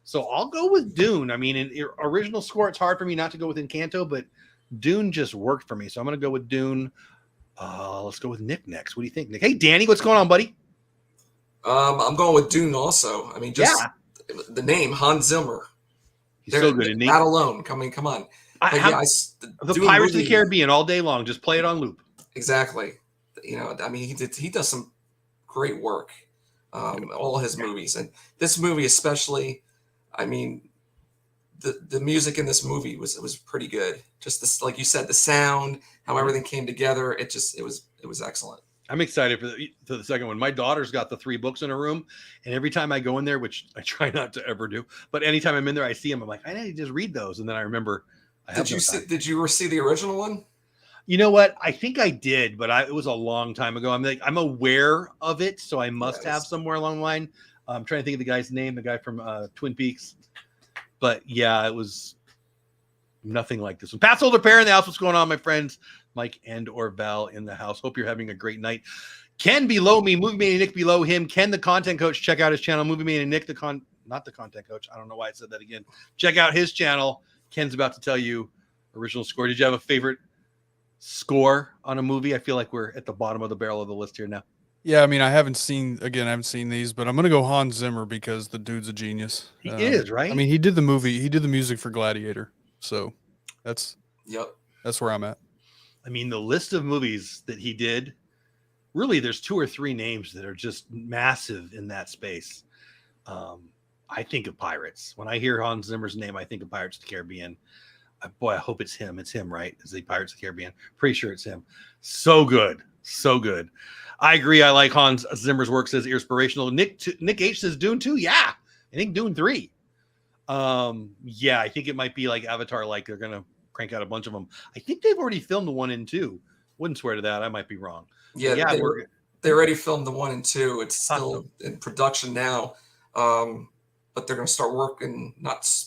So I'll go with Dune. I mean, in original score, it's hard for me not to go with Encanto, but Dune just worked for me. So I'm going to go with Dune. Let's go with Nick next. What do you think, Nick? Hey, Danny, what's going on, buddy? I'm going with Dune also. I mean, just the name, Hans Zimmer. He's so good, isn't he? That alone. Come on. The Pirates of the Caribbean all day long. Just play it on loop. Exactly. I mean, he does some great work. All his movies, and this movie especially. I mean, the music in this movie was pretty good. Just this, like you said, the sound, how everything came together. It was excellent. I'm excited for the second one. My daughter's got the 3 books in her room, and every time I go in there, which I try not to ever do, but anytime I'm in there, I see them. I'm like, I need to just read those, and then I remember. Did you see the original one? You know what? I think I did, but it was a long time ago. I'm aware of it, so I must have somewhere along the line. I'm trying to think of the guy's name, the guy from Twin Peaks. But yeah, it was nothing like this one. Pat's older pair in the house. What's going on, my friends? Mike and or Val in the house. Hope you're having a great night. Ken below me, Movie Man and Nick below him. Ken, the content coach. Check out his channel. Movie Man and Nick, not the content coach. I don't know why I said that again. Check out his channel. Ken's about to tell you original score. Did you have a favorite score on a movie? I feel like we're at the bottom of the barrel of the list here now. Yeah, I mean, I haven't seen these, but I'm going to go Hans Zimmer because the dude's a genius. He is, right? I mean, he did the music for Gladiator. So that's where I'm at. I mean, the list of movies that he did, really, there's 2 or 3 names that are just massive in that space. I think of Pirates. When I hear Hans Zimmer's name, I think of Pirates of the Caribbean. Boy, I hope it's him. It's him, right? Is the Pirates of the Caribbean? Pretty sure it's him. So good. So good. I agree. I like Hans Zimmer's work, says inspirational. Nick H says Dune 2. Yeah. I think Dune 3. Yeah, I think it might be like Avatar, like they're going to crank out a bunch of them. I think they've already filmed the 1 and 2. Wouldn't swear to that. I might be wrong. Yeah, they already filmed the 1 and 2. It's still in production now. But they're going to start working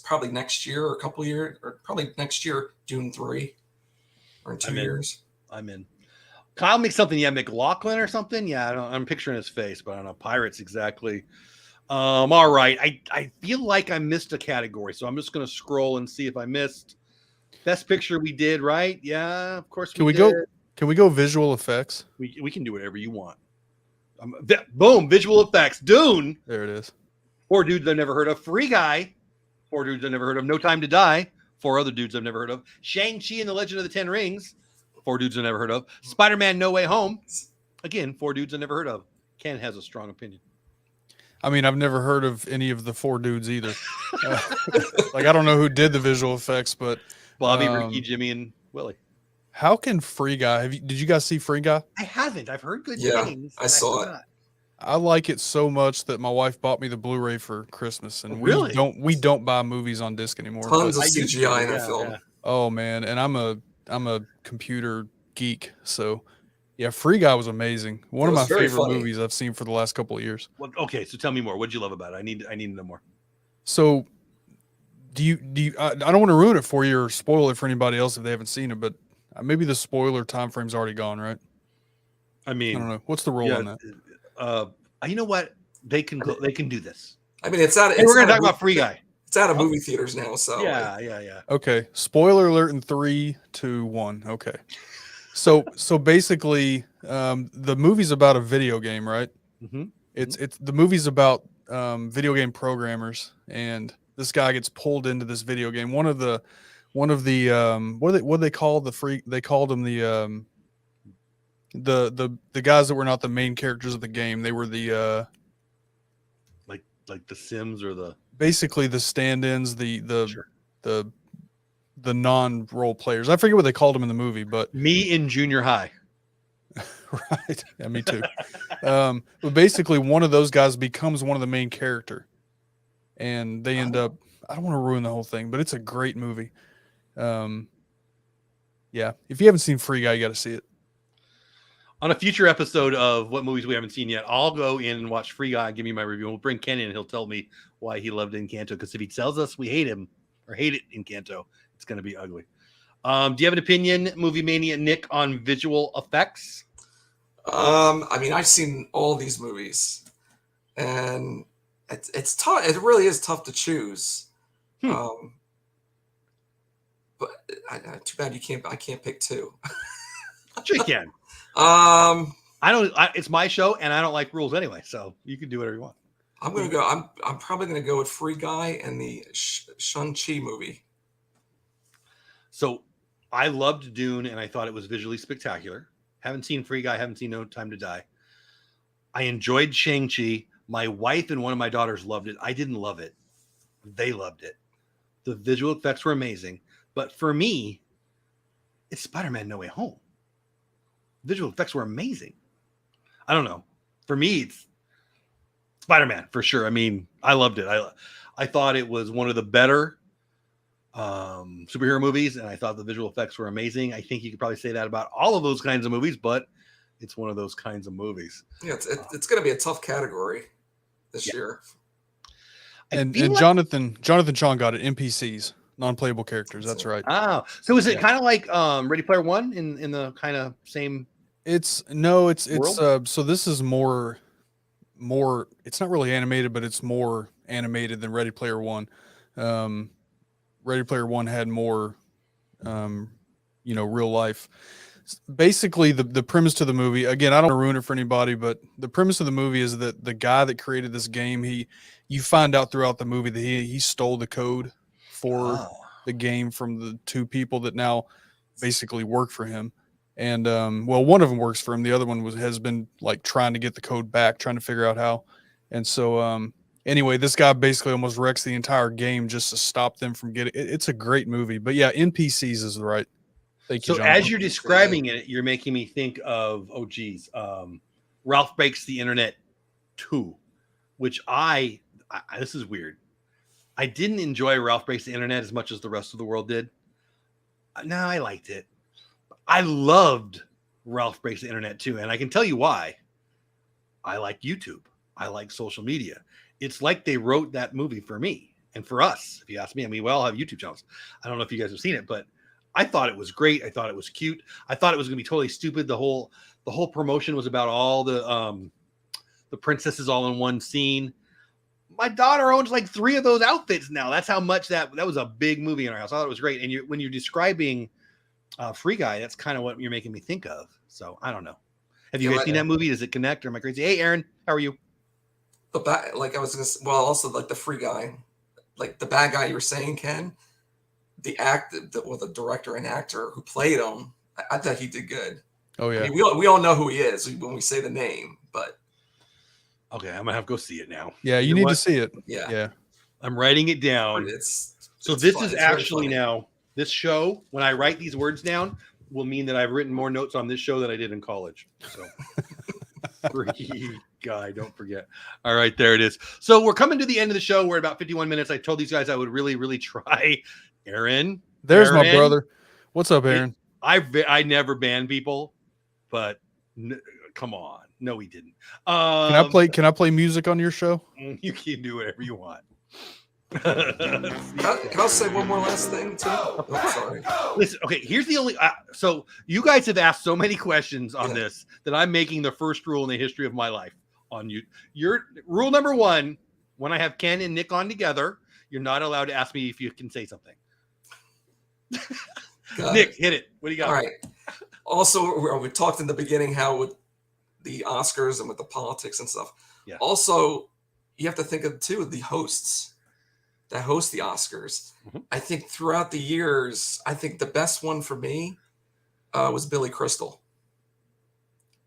probably next year or a couple of years, or probably next year, Dune 3, or in 2 years. I'm in. Kyle makes something. Yeah, McLaughlin or something. Yeah, I'm picturing his face, but I don't know. Pirates, exactly. All right. I feel like I missed a category, so I'm just going to scroll and see if I missed. Best picture we did, right? Yeah, of course we did. Can we go visual effects? We can do whatever you want. Boom, visual effects. Dune. There it is. 4 dudes I've never heard of. Free Guy. 4 dudes I've never heard of. No Time to Die. 4 other dudes I've never heard of. Shang-Chi and the Legend of the Ten Rings. 4 dudes I've never heard of. Spider-Man No Way Home. Again, 4 dudes I've never heard of. Ken has a strong opinion. I mean, I've never heard of any of the 4 dudes either. Like, I don't know who did the visual effects, but Bobby, Ricky, Jimmy, and Willie. How can Free Guy? Did you guys see Free Guy? I haven't. I've heard good things. I saw it. I like it so much that my wife bought me the Blu-ray for Christmas, and really? we don't buy movies on disc anymore. Tons of CGI in that film. Yeah. Oh man, and I'm a computer geek, so yeah, Free Guy was amazing. One of my favorite movies I've seen for the last couple of years. Well, okay, so tell me more. What did you love about it? I need to know more. So, do you? I don't want to ruin it for you or spoil it for anybody else if they haven't seen it, but maybe the spoiler time frame's already gone, right? I mean, I don't know. What's the rule on that? You know what? They can do this. I mean, it's out. Hey, we're going to talk about Free Guy. It's out of movie theaters now, so yeah. Okay, spoiler alert in 3, 2, 1. Okay, so basically, the movie's about a video game, right? Mm-hmm. It's the movie's about video game programmers, and this guy gets pulled into this video game. One of the what do they call the free? They called them the guys that were not the main characters of the game. They were the like the Sims or the basically the stand-ins, Sure. the non-role players. I forget what they called them in the movie, but me in junior high. Right. Yeah, me too. But basically one of those guys becomes one of the main character, and they end up, I don't want to ruin the whole thing, but it's a great movie. Yeah, if you haven't seen Free Guy, you got to see it. On a future episode of what movies we haven't seen yet, I'll go in and watch Free Guy and give me my review. We'll bring Ken in and he'll tell me why he loved Encanto, because if he tells us we hate him or hate it Encanto, it's going to be ugly. Do you have an opinion, Movie Mania Nick, on visual effects? I mean, I've seen all these movies, and it's tough. It really is tough to choose. But too bad I can't pick 2. Sure you can. It's my show, and I don't like rules anyway, so you can do whatever you want. I'm gonna go. I'm probably gonna go with Free Guy and the Shang-Chi movie. So I loved Dune, and I thought it was visually spectacular. Haven't seen Free Guy. Haven't seen No Time to Die. I enjoyed Shang-Chi. My wife and one of my daughters loved it. I didn't love it. They loved it. The visual effects were amazing, but for me, it's Spider-Man No Way Home. Visual effects were amazing. I don't know. For me, it's Spider-Man for sure. I mean, I loved it. I thought it was one of the better superhero movies, and I thought the visual effects were amazing. I think you could probably say that about all of those kinds of movies, but it's one of those kinds of movies. Yeah, it's going to be a tough category this year. And Jonathan Chong got it. NPCs, non-playable characters. That's right. Oh, so is it kind of like Ready Player One in the kind of same? It's so this is more. It's not really animated, but it's more animated than Ready Player One. Ready Player One had more, real life. Basically, the premise to the movie, again, I don't want to ruin it for anybody, but the premise of the movie is that the guy that created this game, you find out throughout the movie that he stole the code for the game from the 2 people that now basically work for him. And well, one of them works for him. The other one has been like trying to get the code back, trying to figure out how. And so anyway, this guy basically almost wrecks the entire game just to stop them from getting it. It's a great movie. But yeah, NPCs is right. Thank you, So Jonathan. as you're describing it, you're making me think of Ralph Breaks the Internet 2, which I this is weird. I didn't enjoy Ralph Breaks the Internet as much as the rest of the world did. No, I liked it. I loved Ralph Breaks the Internet 2, and I can tell you why. I like YouTube. I like social media. It's like they wrote that movie for me and for us. If you ask me, I mean, we all have YouTube channels. I don't know if you guys have seen it, but I thought it was great. I thought it was cute. I thought it was going to be totally stupid. The whole promotion was about all the princesses all in one scene. My daughter owns like 3 of those outfits now. That's how much that was a big movie in our house. I thought it was great. And when you're describing Free Guy, that's kind of what you're making me think of. So I don't know. Have you guys seen that movie? Does it connect, or am I crazy? Hey, Aaron, how are you? Also like the Free Guy, like the bad guy you were saying, Ken. The director and actor who played him, I thought he did good. Oh yeah, I mean, we all know who he is when we say the name, but okay, I'm gonna have to go see it now. Yeah, you need to see it. Yeah, I'm writing it down. This is actually now this show. When I write these words down, will mean that I've written more notes on this show than I did in college. So, Free Guy, don't forget. All right, there it is. So we're coming to the end of the show. We're at about 51 minutes. I told these guys I would really, really try. Aaron, my brother. What's up, Aaron? I never ban people, but come on, no, he didn't. Can I play music on your show? You can do whatever you want. Can I say one more last thing too? Oh, sorry. Listen, okay. Here's the only. So you guys have asked so many questions on this that I'm making the first rule in the history of my life on you. Your rule number 1: when I have Ken and Nick on together, you're not allowed to ask me if you can say something. Nick, hit it. What do you got? All right. Also, we talked in the beginning how with the Oscars and with the politics and stuff. Yeah. Also, you have to think of too the hosts that host the Oscars. Mm-hmm. I think throughout the years, I think the best one for me was Billy Crystal.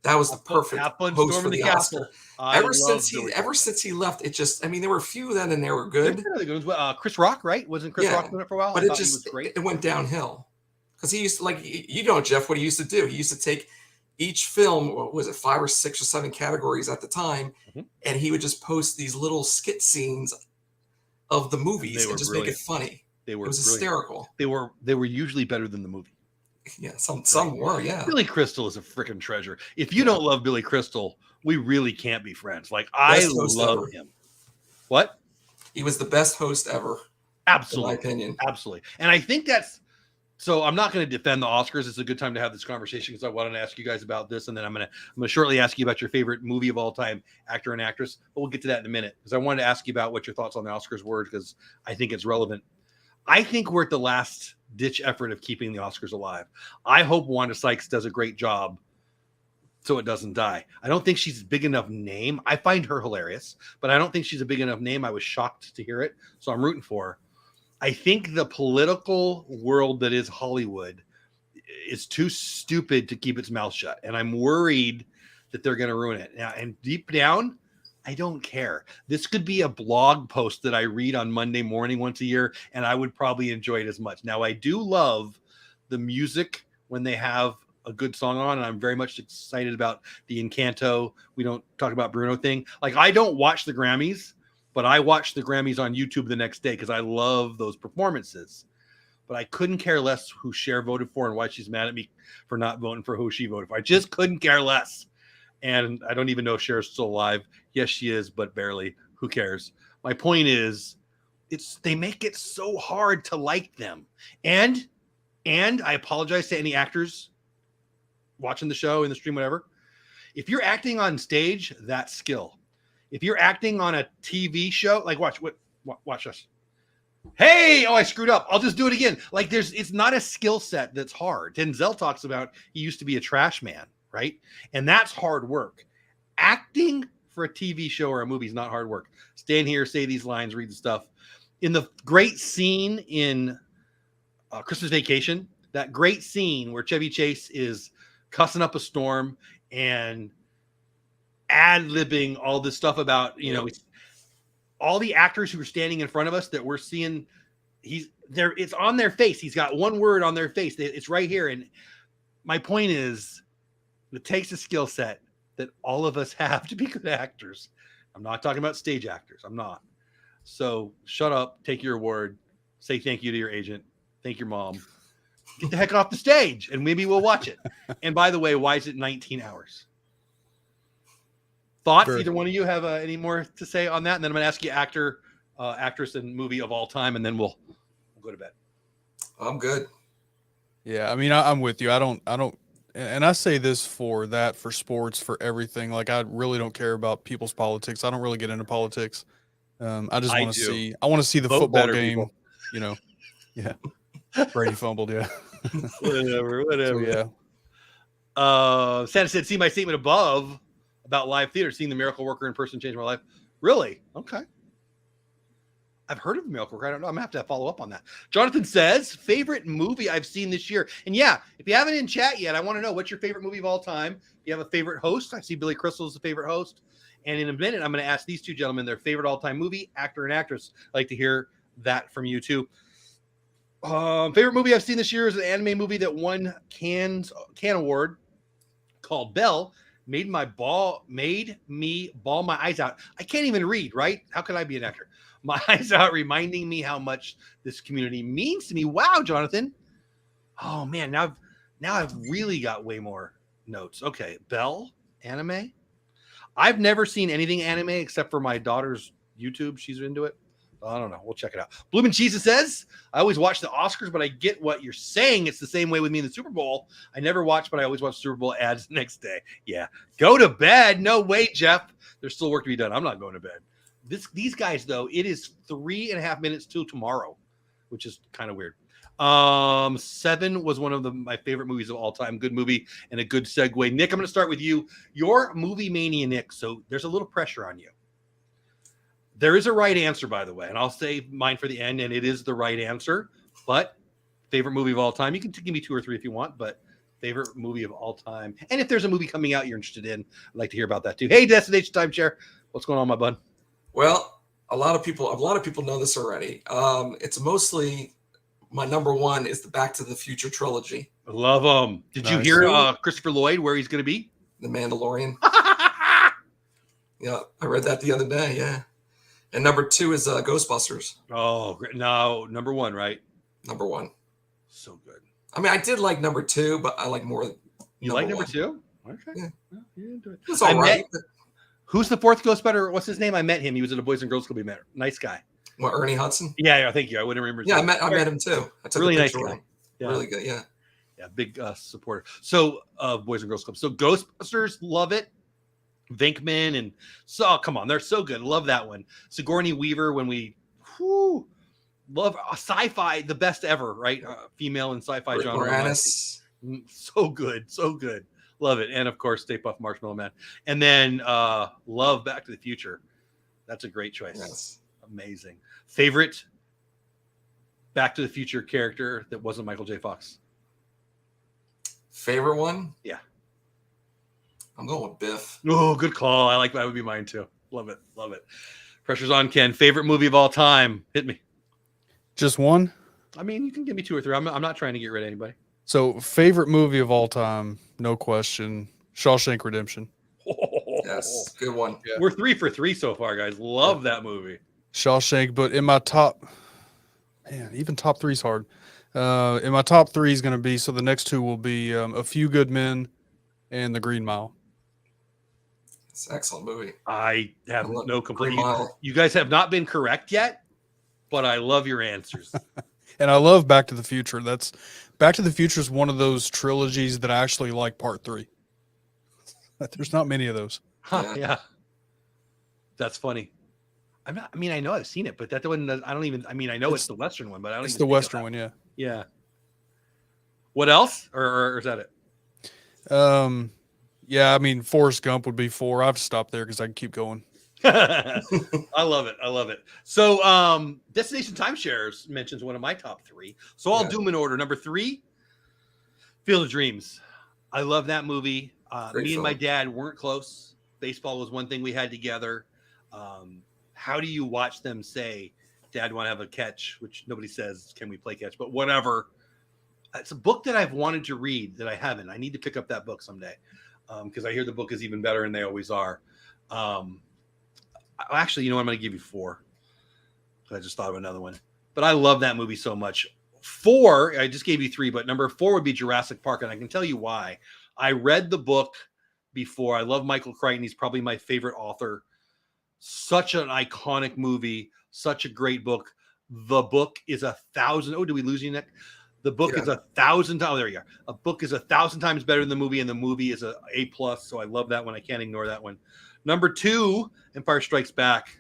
That was the perfect host for the Oscar. Ever since he left, it just, I mean, there were a few then and they were good. Chris Rock, right? Wasn't Chris Rock doing it for a while? But it went downhill. Because he used to, Jeff, what he used to do. He used to take each film, what was it, 5 or 6 or 7 categories at the time, and he would just post these little skit scenes of the movies and just make it funny. It was hysterical. They were usually better than the movie. Yeah, some were, yeah. Billy Crystal is a freaking treasure. If you don't love Billy Crystal, we really can't be friends. Like, I love him. What? He was the best host ever. Absolutely. In my opinion. Absolutely. And I think so I'm not going to defend the Oscars. It's a good time to have this conversation because I wanted to ask you guys about this. And then I'm going to shortly ask you about your favorite movie of all time, actor and actress. But we'll get to that in a minute because I wanted to ask you about what your thoughts on the Oscars were because I think it's relevant. I think we're at the last ditch effort of keeping the Oscars alive. I hope Wanda Sykes does a great job so it doesn't die. I don't think she's a big enough name. I find her hilarious, but I don't think she's a big enough name. I was shocked to hear it, so I'm rooting for her. I think the political world that is Hollywood is too stupid to keep its mouth shut, and I'm worried that they're going to ruin it. Now, and deep down, I don't care. This could be a blog post that I read on Monday morning once a year, and I would probably enjoy it as much. Now, I do love the music when they have a good song on, and I'm very much excited about the Encanto. We don't talk about Bruno thing. Like, I don't watch the Grammys, but I watch the Grammys on YouTube the next day because I love those performances. But I couldn't care less who Cher voted for and why she's mad at me for not voting for who she voted for. I just couldn't care less. And I don't even know if Cher's still alive. Yes, she is, but barely. Who cares? My point is, they make it so hard to like them. And I apologize to any actors watching the show, in the stream, whatever. If you're acting on stage, that's skill. If you're acting on a TV show, like watch us. Hey, I screwed up. I'll just do it again. Like it's not a skill set that's hard. Denzel talks about he used to be a trash man, right? And that's hard work. Acting for a TV show or a movie is not hard work. Stand here, say these lines, read the stuff. In the great scene in Christmas Vacation, that great scene where Chevy Chase is cussing up a storm and ad-libbing all this stuff about, you know, all the actors who are standing in front of us that we're seeing. He's there. It's on their face. He's got one word on their face. It's right here. And my point is, it takes a skill set that all of us have to be good actors. I'm not talking about stage actors. I'm not. So shut up, take your award, say thank you to your agent, thank your mom, get the heck off the stage, and maybe we'll watch it. And by the way, why is it 19 hours? Thoughts? Either one of you have any more to say on that? And then I'm going to ask you actor, actress, and movie of all time, and then we'll go to bed. I'm good. Yeah, I mean, I'm with you. I don't, and I say this for sports, for everything. Like, I really don't care about people's politics. I don't really get into politics. I just want to I want to see the football game, people. You know. Yeah. Brady fumbled, yeah. whatever. So, yeah. Santa said, see my statement above about live theater, seeing the Miracle Worker in person changed my life. Really? Okay. I've heard of the Miracle Worker. I don't know. I'm going to have to follow up on that. Jonathan says, favorite movie I've seen this year. And yeah, if you haven't in chat yet, I want to know what's your favorite movie of all time. If you have a favorite host, I see Billy Crystal is the favorite host. And in a minute, I'm going to ask these two gentlemen their favorite all-time movie, actor, and actress. I'd like to hear that from you too. Favorite movie I've seen this year is an anime movie that won Cannes Award called Belle. Made me bawl my eyes out. I can't even read, right? How could I be an actor? My eyes out, reminding me how much this community means to me. Wow, Jonathan. Oh man, now I've really got way more notes. Okay, Belle anime. I've never seen anything anime except for my daughter's YouTube. She's into it. I don't know. We'll check it out. Bloomin' Cheese says, I always watch the Oscars, but I get what you're saying. It's the same way with me in the Super Bowl. I never watch, but I always watch Super Bowl ads the next day. Yeah. Go to bed. No way, Jeff. There's still work to be done. I'm not going to bed. These guys, though, it is 3.5 minutes till tomorrow, which is kind of weird. Seven was one of my favorite movies of all time. Good movie and a good segue. Nick, I'm going to start with you. Your movie mania, Nick. So there's a little pressure on you. There is a right answer, by the way, and I'll save mine for the end, and it is the right answer. But favorite movie of all time, you can give me 2 or 3 if you want, but favorite movie of all time. And if there's a movie coming out you're interested in, I'd like to hear about that too. Hey, Destination Timeshare, what's going on, my bud? Well, a lot of people know this already. It's mostly my number one is the Back to the Future trilogy. I love them. Did you hear Christopher Lloyd where he's going to be? The Mandalorian. Yeah, I read that the other day. Yeah. And number 2 is Ghostbusters. Oh, great. No, number 1, right? Number 1. So good. I mean, I did like number 2, but I like more. You like number 2? Okay. Yeah. Well, you're into it. It's all right. Who's the 4th Ghostbuster? What's his name? I met him. He was at a Boys and Girls Club. Nice guy. What, Ernie Hudson? Yeah, thank you. I wouldn't remember. Yeah, I met him too. I took really a nice picture guy. with him. Yeah. Really good. Yeah. Yeah, big supporter. So, Boys and Girls Club. So, Ghostbusters, love it. Venkman and come on, they're so good. Love that one. Sigourney Weaver. When we love sci-fi, the best ever, right? Female in sci-fi genre. Moranis. So good, so good. Love it. And of course, Stay Puft Marshmallow Man. And then love Back to the Future. That's a great choice. Yes. Amazing. Favorite Back to the Future character that wasn't Michael J. Fox? Favorite one? Yeah. I'm going with Biff. Oh, good call. I like that. Would be mine too. Love it. Love it. Pressure's on, Ken. Favorite movie of all time? Hit me. Just one? I mean, you can give me 2 or 3. I'm not trying to get rid of anybody. So, favorite movie of all time, no question, Shawshank Redemption. Yes, good one. Yeah. We're 3 for 3 so far, guys. Love that movie. Shawshank, but in my top, man, even top 3 is hard. In my top 3 is going to be, so the next 2 will be A Few Good Men and The Green Mile. It's an excellent movie. I have no complaint. You guys have not been correct yet, but I love your answers. And I love Back to the Future. Back to the Future is one of those trilogies that I actually like part 3. There's not many of those. Huh, yeah. That's funny. I know I've seen it, but that one, I know it's the Western one, but I don't It's even the Western one, yeah. Yeah. What else? Or is that it? Yeah, I mean, Forrest Gump would be 4. I have to stop there because I can keep going. I love it. I love it. So, Destination Timeshares mentions one of my top 3. So I'll do them in order. Number 3, Field of Dreams. I love that movie. Great Me and my film. dad weren't close. Baseball was one thing we had together. How do you watch them say, Dad, want to have a catch? Which nobody says, can we play catch? But whatever. It's a book that I've wanted to read that I haven't. I need to pick up that book someday because I hear the book is even better, and they always are. Actually, you know what? I'm going to give you 4. I just thought of another one. But I love that movie so much. 4, I just gave you 3, but number 4 would be Jurassic Park, and I can tell you why. I read the book before. I love Michael Crichton. He's probably my favorite author. Such an iconic movie, such a great book. The book is 1,000. Oh, did we lose you, Nick? The book is 1,000 times. Oh, there you are. A book is 1,000 times better than the movie, and the movie is a A+. So I love that one. I can't ignore that one. Number 2, Empire Strikes Back.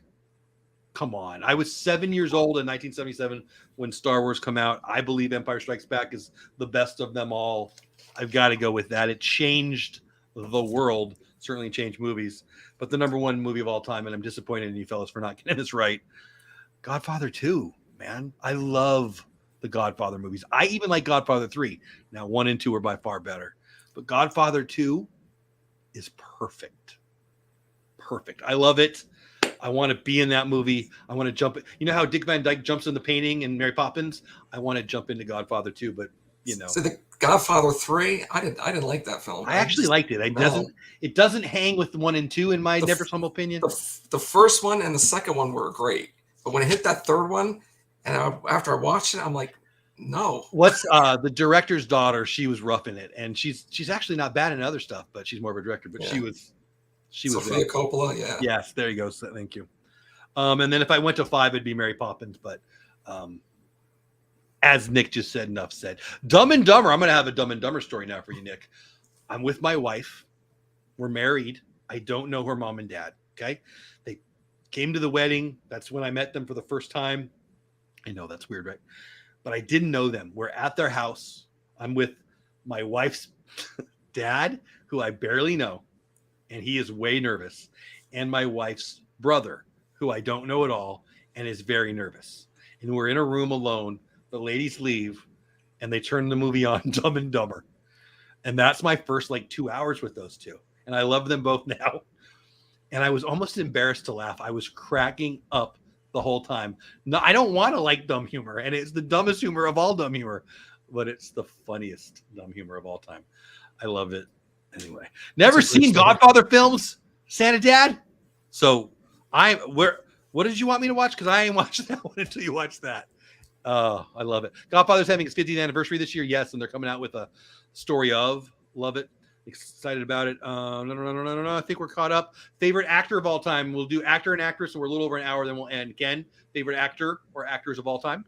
Come on. I was 7 years old in 1977 when Star Wars come out. I believe Empire Strikes Back is the best of them all. I've got to go with that. It changed the world, certainly changed movies. But the number 1 movie of all time, and I'm disappointed in you fellas for not getting this right, Godfather 2, man. I love the Godfather movies. I even like Godfather 3. Now, 1 and 2 are by far better. But Godfather 2 is perfect. Perfect. I love it. I want to be in that movie. I want to jump. You know how Dick Van Dyke jumps in the painting in Mary Poppins? I want to jump into Godfather 2, but you know. So the Godfather 3, I didn't like that film. I actually liked it. It doesn't hang with 1 and 2 in my never humble opinion. The first one and the second one were great, but when I hit that third one, and after I watched it, I'm like, no. What's the director's daughter? She was rough in it, and she's actually not bad in other stuff, but she's more of a director. But she was Sofia Coppola, yeah. Yes, there you go. So, thank you. And then if I went to 5, it'd be Mary Poppins. But as Nick just said, enough said. Dumb and Dumber. I'm going to have a Dumb and Dumber story now for you, Nick. I'm with my wife. We're married. I don't know her mom and dad. Okay. They came to the wedding. That's when I met them for the first time. I know that's weird, right? But I didn't know them. We're at their house. I'm with my wife's dad, who I barely know. And he is way nervous. And my wife's brother, who I don't know at all, and is very nervous. And we're in a room alone. The ladies leave, and they turn the movie on, Dumb and Dumber. And that's my first 2 hours with those two. And I love them both now. And I was almost embarrassed to laugh. I was cracking up the whole time. No, I don't want to like dumb humor. And it's the dumbest humor of all dumb humor. But it's the funniest dumb humor of all time. I love it. Anyway, never seen Godfather films, Santa Dad. So what did you want me to watch? Because I ain't watching that one until you watch that. I love it. Godfather's having its 50th anniversary this year. Yes. And they're coming out with a story of. Love it. Excited about it. No. I think we're caught up. Favorite actor of all time. We'll do actor and actress. So we're a little over an hour. Then we'll end. Ken, favorite actor or actors of all time?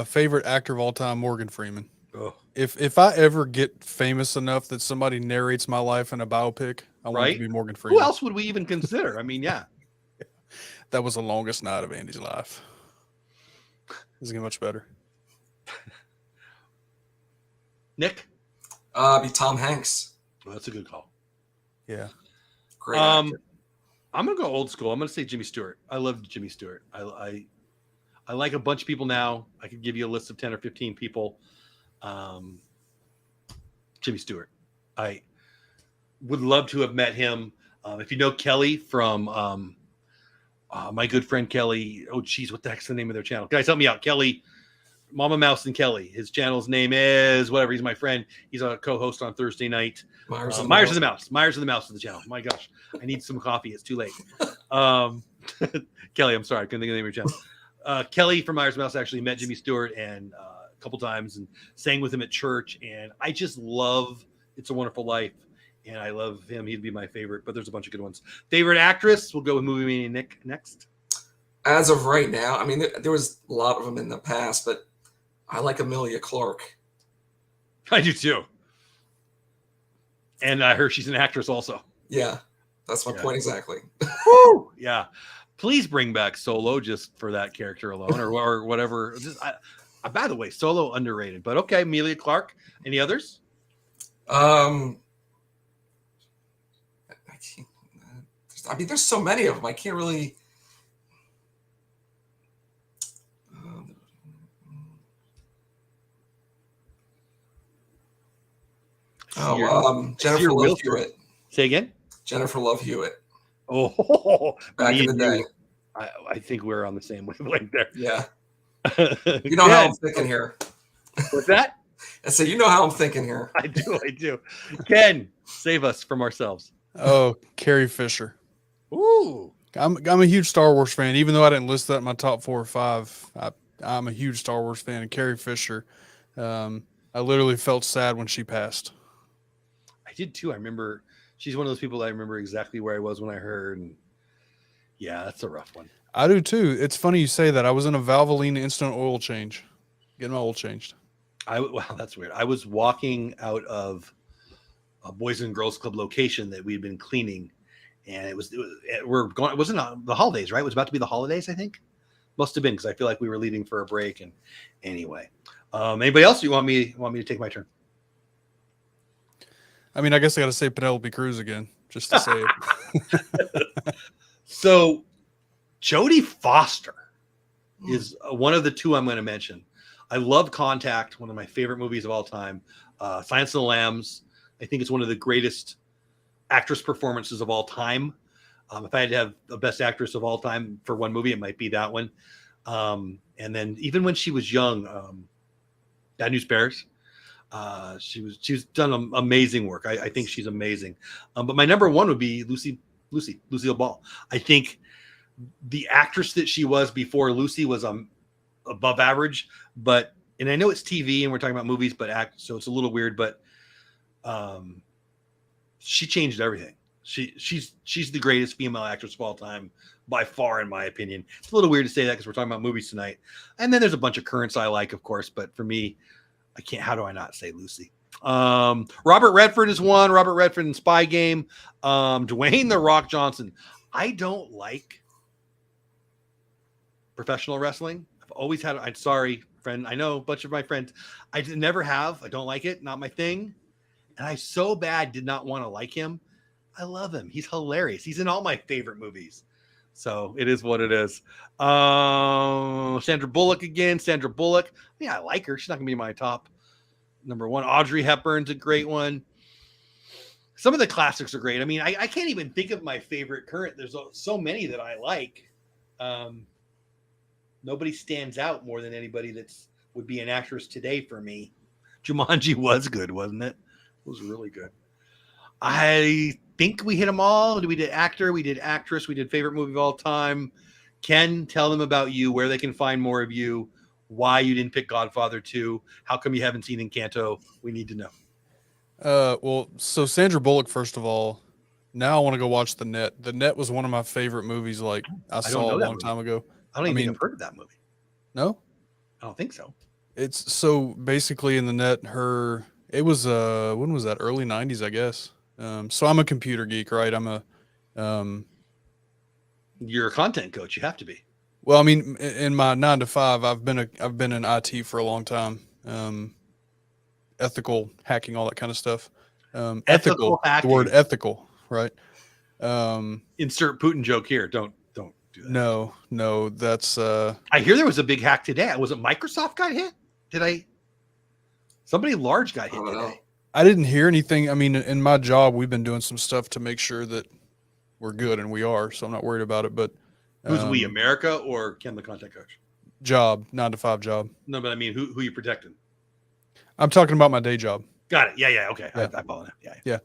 Favorite actor of all time, Morgan Freeman. Oh. If I ever get famous enough that somebody narrates my life in a biopic, I want it to be Morgan Freeman. Who else would we even consider? I mean, yeah. That was the longest night of Andy's life. Doesn't get much better. Nick? Be Tom Hanks. Well, that's a good call. Yeah. Great actor. I'm going to go old school. I'm going to say Jimmy Stewart. I love Jimmy Stewart. I like a bunch of people now. I could give you a list of 10 or 15 people. Jimmy Stewart. I would love to have met him. If you know Kelly from my good friend Kelly. Oh, geez, what the heck's the name of their channel? Guys, help me out. Kelly, Mama Mouse and Kelly. His channel's name is whatever. He's my friend. He's a co-host on Thursday night. Myers and the Mouse. Myers and the Mouse is the channel. My gosh, I need some coffee. It's too late. Kelly, I'm sorry. I couldn't think of the name of your channel. Kelly from Myers and the Mouse actually met Jimmy Stewart and a couple times and sang with him at church. And I just love It's a Wonderful Life. And I love him. He'd be my favorite, but there's a bunch of good ones. Favorite actress? We'll go with Movie Mania Nick next. As of right now, I mean, there was a lot of them in the past, but I like Emilia Clarke. I do too. And I heard she's an actress also. Yeah, that's my point exactly. Woo! Yeah. Please bring back Solo just for that character alone or whatever. By the way, Solo underrated, but okay. Emilia Clarke. Any others? I mean, there's so many of them. I can't really. Jennifer Love Hewitt. Say again? Jennifer Love Hewitt. Oh, back in the day. I think we're on the same wavelength there. Yeah. You know how I'm thinking here. What's that? I said, you know how I'm thinking here. I do. Ken, save us from ourselves. Oh, Carrie Fisher. Ooh. I'm a huge Star Wars fan, even though I didn't list that in my top 4 or 5. I'm a huge Star Wars fan, and Carrie Fisher. I literally felt sad when she passed. I did too. I remember she's one of those people that I remember exactly where I was when I heard, and yeah, that's a rough one. I do too. It's funny you say that. I was in a Valvoline instant oil change, getting my oil changed. Wow, that's weird. I was walking out of a Boys and Girls Club location that we'd been cleaning, and it wasn't the holidays, right? It was about to be the holidays, I think. Must have been, because I feel like we were leaving for a break. And anyway, anybody else? You want me to take my turn? I mean, I guess I got to say Penelope Cruz again, just to say it. So, Jodie Foster is one of the two I'm going to mention. I love Contact, one of my favorite movies of all time. Silence of the Lambs. I think it's one of the greatest actress performances of all time. If I had to have the best actress of all time for one movie, it might be that one. And then even when she was young, Bad News Bears, she's done amazing work. I think she's amazing. But my number one would be Lucille Ball. I think the actress that she was before Lucy was above average, and I know it's TV and we're talking about movies, so it's a little weird, but she changed everything. She's the greatest female actress of all time by far, in my opinion. It's a little weird to say that because we're talking about movies tonight. And then there's a bunch of currents I like, of course, but for me, I can't. How do I not say Lucy? Robert Redford is one. Robert Redford in Spy Game. Dwayne The Rock Johnson. I don't like professional wrestling. I've always had. I'm sorry, friend. I know a bunch of my friends. I never have. I don't like it. Not my thing. And I so bad did not want to like him. I love him. He's hilarious. He's in all my favorite movies. So it is what it is. Sandra Bullock again. Sandra Bullock. I like her. She's not going to be my top number one. Audrey Hepburn's a great one. Some of the classics are great. I mean, I can't even think of my favorite current. There's so many that I like. Nobody stands out more than anybody would be an actress today for me. Jumanji was good, wasn't it? It was really good. I think we hit them all. We did actor, we did actress, we did favorite movie of all time. Ken, tell them about you, where they can find more of you, why you didn't pick Godfather 2, how come you haven't seen Encanto. We need to know. Well, so Sandra Bullock, first of all, now I want to go watch The Net. The Net was one of my favorite movies, like I saw a long time ago. I don't even think I've heard of that movie. No? I don't think so. It's so basically in The Net, it was when was that? Early 90s, I guess. So I'm a computer geek, right? You're a content coach. You have to be. Well, I mean, in my 9 to 5, I've been in IT for a long time. Ethical hacking, all that kind of stuff. Ethical hacking. The word ethical, right? Insert Putin joke here. Don't do that. No, that's I hear there was a big hack today. Was it Microsoft got hit? Somebody large got hit today. I didn't hear anything. I mean, in my job, we've been doing some stuff to make sure that we're good, and we are, so I'm not worried about it. But who's we, America or Ken the content coach? Job, 9 to 5 job. No, but I mean, who you protecting? I'm talking about my day job. Got it. Yeah. Okay. Yeah. I follow that. Yeah.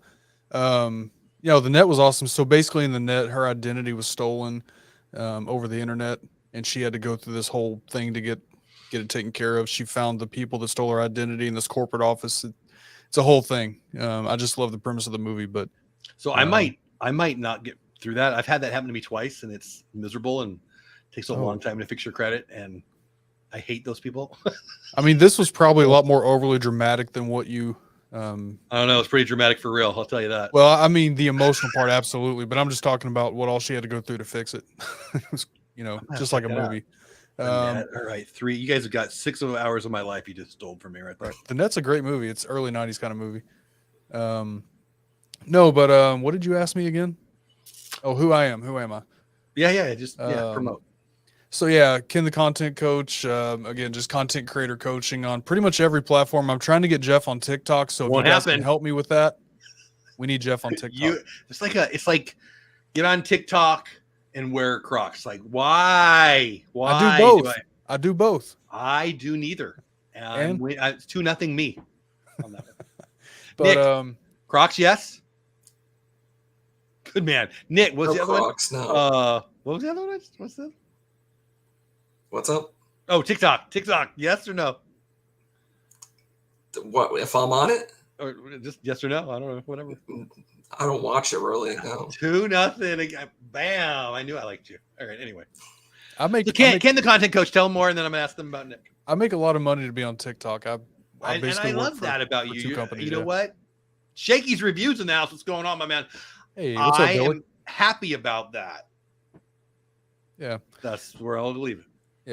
The Net was awesome. So basically in The Net, her identity was stolen over the internet, and she had to go through this whole thing to get it taken care of. She found the people that stole her identity in this corporate office. It's a whole thing. I just love the premise of the movie, but so I might not get through that. I've had that happen to me twice, and it's miserable and takes a long time to fix your credit, and I hate those people. I mean, this was probably a lot more overly dramatic than what you I don't know. It's pretty dramatic for real. I'll tell you that. Well, I mean, the emotional part, absolutely, but I'm just talking about what all she had to go through to fix it. It was, just like a movie. All right, 3. You guys have got 6 hours of my life you just stole from me right there. Right. The Net's a great movie. It's early 90s kind of movie. No, but what did you ask me again? Oh, who I am. Who am I? Yeah. Just promote. So yeah, Ken the Content Coach. Again, just content creator coaching on pretty much every platform. I'm trying to get Jeff on TikTok, so if Won't you guys happen. can help me with that, we need Jeff on TikTok. It's like get on TikTok and wear Crocs. Like why? I do both. I do both. I do neither. And it's 2-0 me on that one. But Nick, Crocs, yes. Good man, Nick. What's the other Crocs, one? No. What was the other one? What's up? Oh, TikTok. Yes or no? What if I'm on it? Or just yes or no? I don't know. Whatever. I don't watch it really. No. 2-0 again. Bam! I knew I liked you. All right. Anyway, Ken the Content Coach, tell them more, and then I'm gonna ask them about Nick. I make a lot of money to be on TikTok. I love that about you. You know what? Shaky's reviews in the house. What's going on, my man? Hey, what's up, Billy? I am happy about that. Yeah, that's where I'll leave it.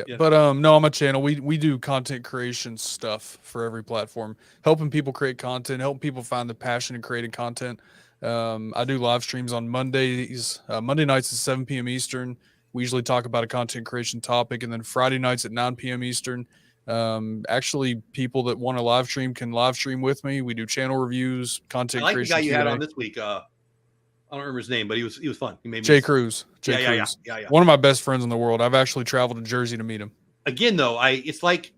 Yeah, but no, on my channel, we do content creation stuff for every platform, helping people create content, helping people find the passion in creating content. I do live streams on Mondays, Monday nights at 7 p.m. Eastern. We usually talk about a content creation topic, and then Friday nights at 9 p.m. Eastern. Actually, people that want to live stream can live stream with me. We do channel reviews, content creation. I like the guy you had on this week. I don't remember his name, but he was fun. He made me Jay Cruz. Yeah. One of my best friends in the world. I've actually traveled to Jersey to meet him. Again, though, it's like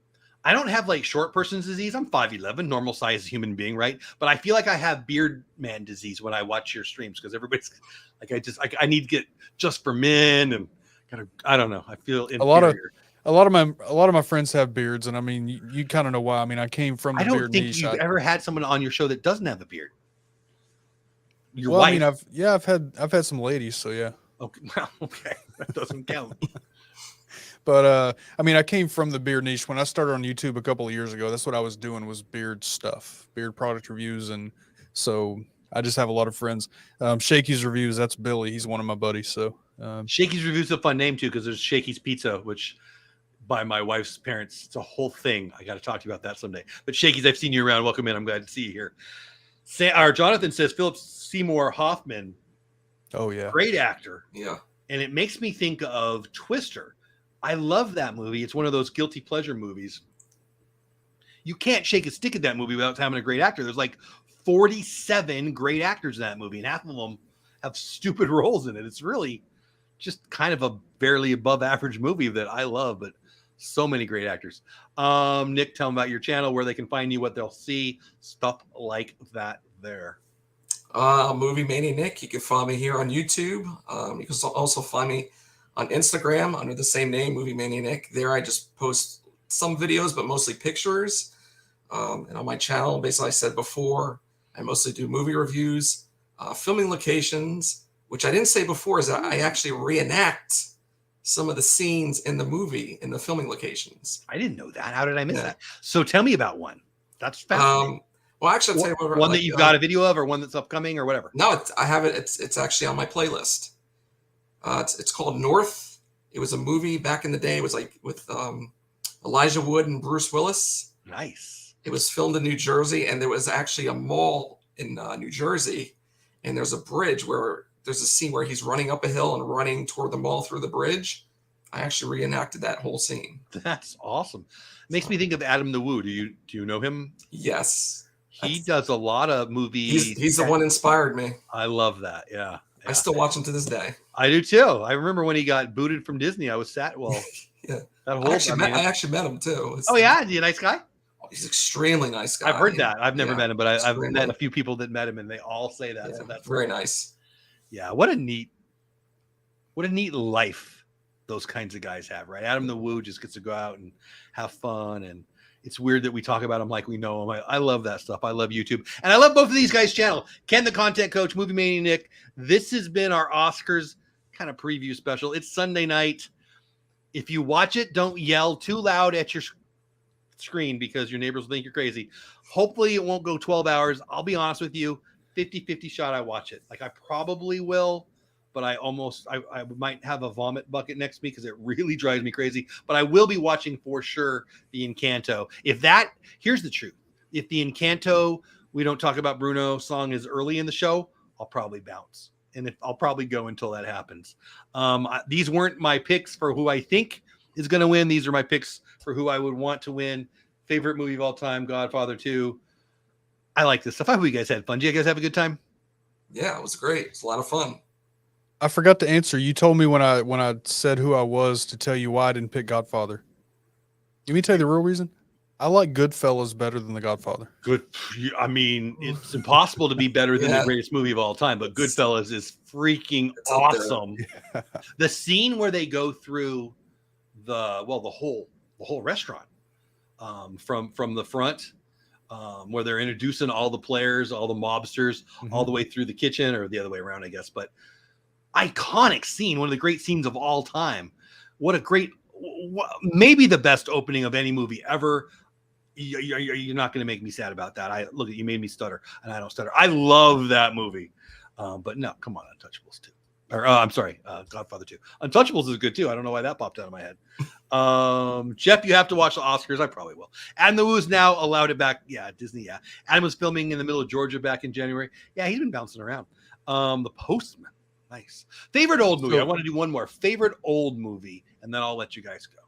I don't have like short person's disease. I'm 5'11", normal size human being, right? But I feel like I have beard man disease when I watch your streams because everybody's like, I need to get just for men and I don't know. I feel inferior. A lot of my friends have beards, and I mean, you kind of know why. I mean, I came from the beard niche. I don't think you've ever had someone on your show that doesn't have a beard. Your wife. I mean, I've had some ladies, so yeah. Okay, well, okay, that doesn't count. But I mean, I came from the beard niche when I started on YouTube a couple of years ago. That's what I was doing, was beard stuff, beard product reviews, and so I just have a lot of friends. Shaky's Reviews, that's Billy. He's one of my buddies. So Shaky's Reviews is a fun name too because there's Shaky's Pizza, which by my wife's parents, it's a whole thing. I got to talk to you about that someday. But Shaky's, I've seen you around. Welcome in. I'm glad to see you here. Our Jonathan says Philip Seymour Hoffman. Oh yeah, great actor. Yeah, and it makes me think of Twister. I love that movie. It's one of those guilty pleasure movies. You can't shake a stick at that movie without having a great actor. There's like 47 great actors in that movie, and half of them have stupid roles in it. It's really just kind of a barely above average movie that I love, but so many great actors. Nick, tell them about your channel, where they can find you, what they'll see, stuff like that there. Movie Mania Nick. You can find me here on YouTube. You can also find me on Instagram under the same name, Movie Mania Nick. There I just post some videos, but mostly pictures. And on my channel, basically I said before, I mostly do movie reviews, filming locations, which I didn't say before is that I actually reenact some of the scenes in the movie in the filming locations. I didn't know that. How did I miss that? So tell me about one. That's fascinating. Well, actually, I'll tell you what. One that you've got a video of, or one that's upcoming, or whatever. No, I have it. It's actually on my playlist. It's called North. It was a movie back in the day. It was like with Elijah Wood and Bruce Willis. Nice. It was filmed in New Jersey, and there was actually a mall in New Jersey, and there's a bridge where there's a scene where he's running up a hill and running toward the mall through the bridge. I actually reenacted that whole scene. That's awesome. Makes me think of Adam the Woo. Do you know him? Yes. He does a lot of movies. He's the one inspired me. I love that. Yeah. I still watch him to this day. I do too. I remember when he got booted from Disney. I was sad. Well, yeah. I actually met him too. Oh yeah, is he a nice guy? He's an extremely nice guy. I've heard that. I've never met him, but I've met a few people that met him, and they all say that. Yeah, so that's very nice. Yeah. What a neat life those kinds of guys have, right? Adam the Woo just gets to go out and have fun, and it's weird that we talk about him like we know him. I love that stuff. I love YouTube. And I love both of these guys' channel. Ken, the Content Coach, Movie Mania Nick. This has been our Oscars kind of preview special. It's Sunday night. If you watch it, don't yell too loud at your screen because your neighbors will think you're crazy. Hopefully it won't go 12 hours. I'll be honest with you. 50-50 shot I watch it. Like I probably will. But I might have a vomit bucket next to me because it really drives me crazy. But I will be watching for sure the Encanto. Here's the truth. If the Encanto, we don't talk about Bruno song is early in the show, I'll probably bounce. And I'll probably go until that happens. These weren't my picks for who I think is going to win. These are my picks for who I would want to win. Favorite movie of all time, Godfather 2. I like this stuff. I hope you guys had fun. Did you guys have a good time? Yeah, it was great. It's a lot of fun. I forgot to answer. You told me when I said who I was to tell you why I didn't pick Godfather. Let me tell you the real reason. I like Goodfellas better than The Godfather. Good. I mean, it's impossible to be better than the greatest movie of all time, but Goodfellas is freaking awesome. Yeah. The scene where they go through the whole restaurant from the front, where they're introducing all the players, all the mobsters, all the way through the kitchen, or the other way around, I guess. But iconic scene, one of the great scenes of all time. What a great, maybe the best opening of any movie ever. You're not going to make me sad about that. Look, you made me stutter, and I don't stutter. I love that movie. But no, come on, Untouchables 2. Or I'm sorry, Godfather 2. Untouchables is good too. I don't know why that popped out of my head. Jeff, you have to watch the Oscars. I probably will. Adam the Woo's now allowed it back. Yeah, Disney. Yeah, Adam was filming in the middle of Georgia back in January. Yeah, he's been bouncing around. The Postman. Nice. Favorite old movie. I want to do one more. Favorite old movie, and then I'll let you guys go.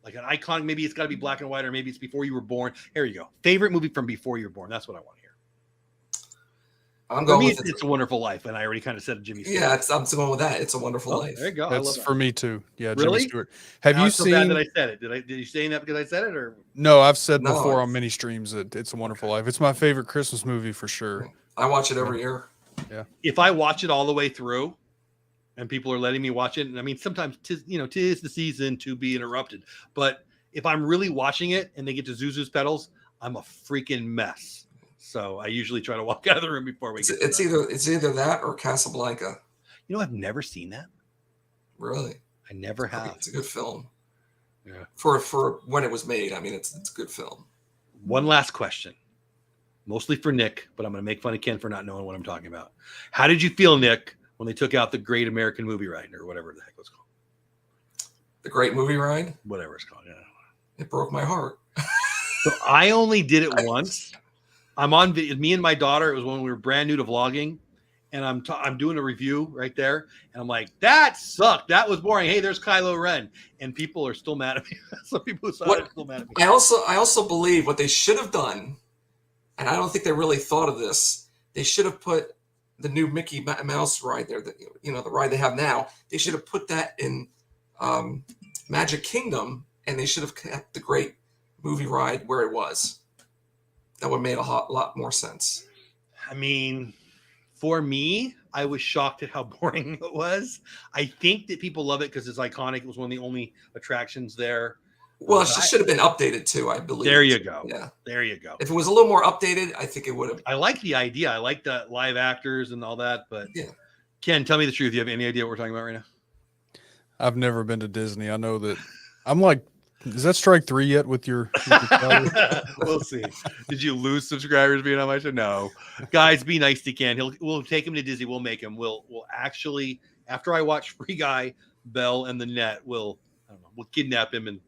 Like an icon, maybe it's got to be black and white, or maybe it's before you were born. Here you go. Favorite movie from before you were born. That's what I want to hear. I'm going with It's a Wonderful Life, and I already kind of said Jimmy Stewart. Yeah, I'm going with that. It's a Wonderful Life. There you go. That's for me too. Yeah, really? Jimmy Stewart. Have you seen? Bad that I said it. Did you say that because I said it, or no? I've said before on many streams that It's a Wonderful Life. It's my favorite Christmas movie for sure. I watch it every year. Yeah. If I watch it all the way through, and people are letting me watch it, and I mean sometimes tis the season to be interrupted, but if I'm really watching it and they get to Zuzu's pedals, I'm a freaking mess. So I usually try to walk out of the room before we get to that. It's either that or Casablanca. You know, I've never seen that. Really? I never have. It's a good film. Yeah. For when it was made, I mean, it's a good film. One last question, mostly for Nick, but I'm going to make fun of Ken for not knowing what I'm talking about. How did you feel, Nick, when they took out the Great American Movie Ride, or whatever the heck it was called? The Great Movie Ride? Whatever it's called, yeah. It broke my heart. So I only did it once. I'm on me and my daughter. It was when we were brand new to vlogging, and I'm doing a review right there, and I'm like, that sucked. That was boring. Hey, there's Kylo Ren, and people are still mad at me. Some people who saw it are still mad at me. I also believe what they should have done, and I don't think they really thought of this. They should have put the new Mickey Mouse ride there, the ride they have now. They should have put that in Magic Kingdom, and they should have kept the Great Movie Ride where it was. That would have made a lot more sense. I mean, for me, I was shocked at how boring it was. I think that people love it because it's iconic. It was one of the only attractions there. Well, it should have been updated too, I believe. There you go. Yeah. There you go. If it was a little more updated, I think it would have. I like the idea. I like the live actors and all that. But yeah. Ken, tell me the truth. Do you have any idea what we're talking about right now? I've never been to Disney. I know that. I'm like, is that strike 3 yet with your We'll see. Did you lose subscribers being on my show? No. Guys, be nice to Ken. We'll take him to Disney. We'll make him. We'll actually, after I watch Free Guy, Belle, and the Net, we'll kidnap him, and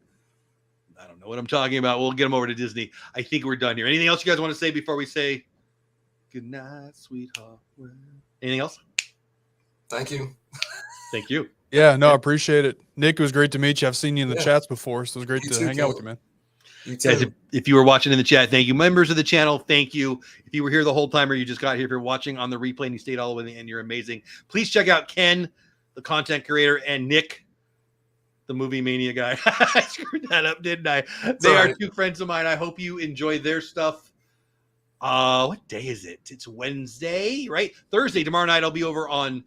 I don't know what I'm talking about. We'll get him over to Disney. I think we're done here. Anything else you guys want to say before we say good night, sweetheart? Anything else? Thank you. Thank you. Yeah, no, I appreciate it. Nick, it was great to meet you. I've seen you in the chats before, so it was great to hang out with you, man. You too. Guys, if you were watching in the chat, thank you. Members of the channel, thank you. If you were here the whole time or you just got here, if you're watching on the replay and you stayed all the way to the end, you're amazing. Please check out Ken, the content creator, and Nick, the movie mania guy. I screwed that up, didn't I? They are two friends of mine. I hope you enjoy their stuff. What day is it? It's Wednesday, right? Thursday. Tomorrow night I'll be over on,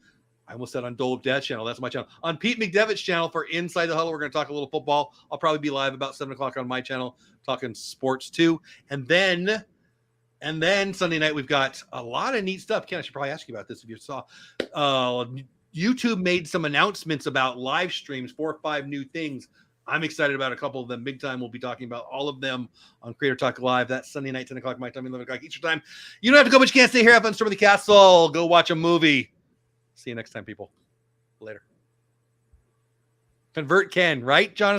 I almost said on Dole Dad's channel. That's my channel. On Pete McDevitt's channel for Inside the Huddle, we're going to talk a little football. I'll probably be live about 7 o'clock on my channel, talking sports too. And then Sunday night, we've got a lot of neat stuff. Ken, I should probably ask you about this if you saw. YouTube made some announcements about live streams, 4 or 5 new things. I'm excited about a couple of them. Big time. We'll be talking about all of them on Creator Talk Live. That's Sunday night, 10 o'clock my time, 11 o'clock Eastern time. You don't have to go, but you can't stay here. Have fun, storm of the castle. Go watch a movie. See you next time, people. Later. Convert Ken, right, Jonathan?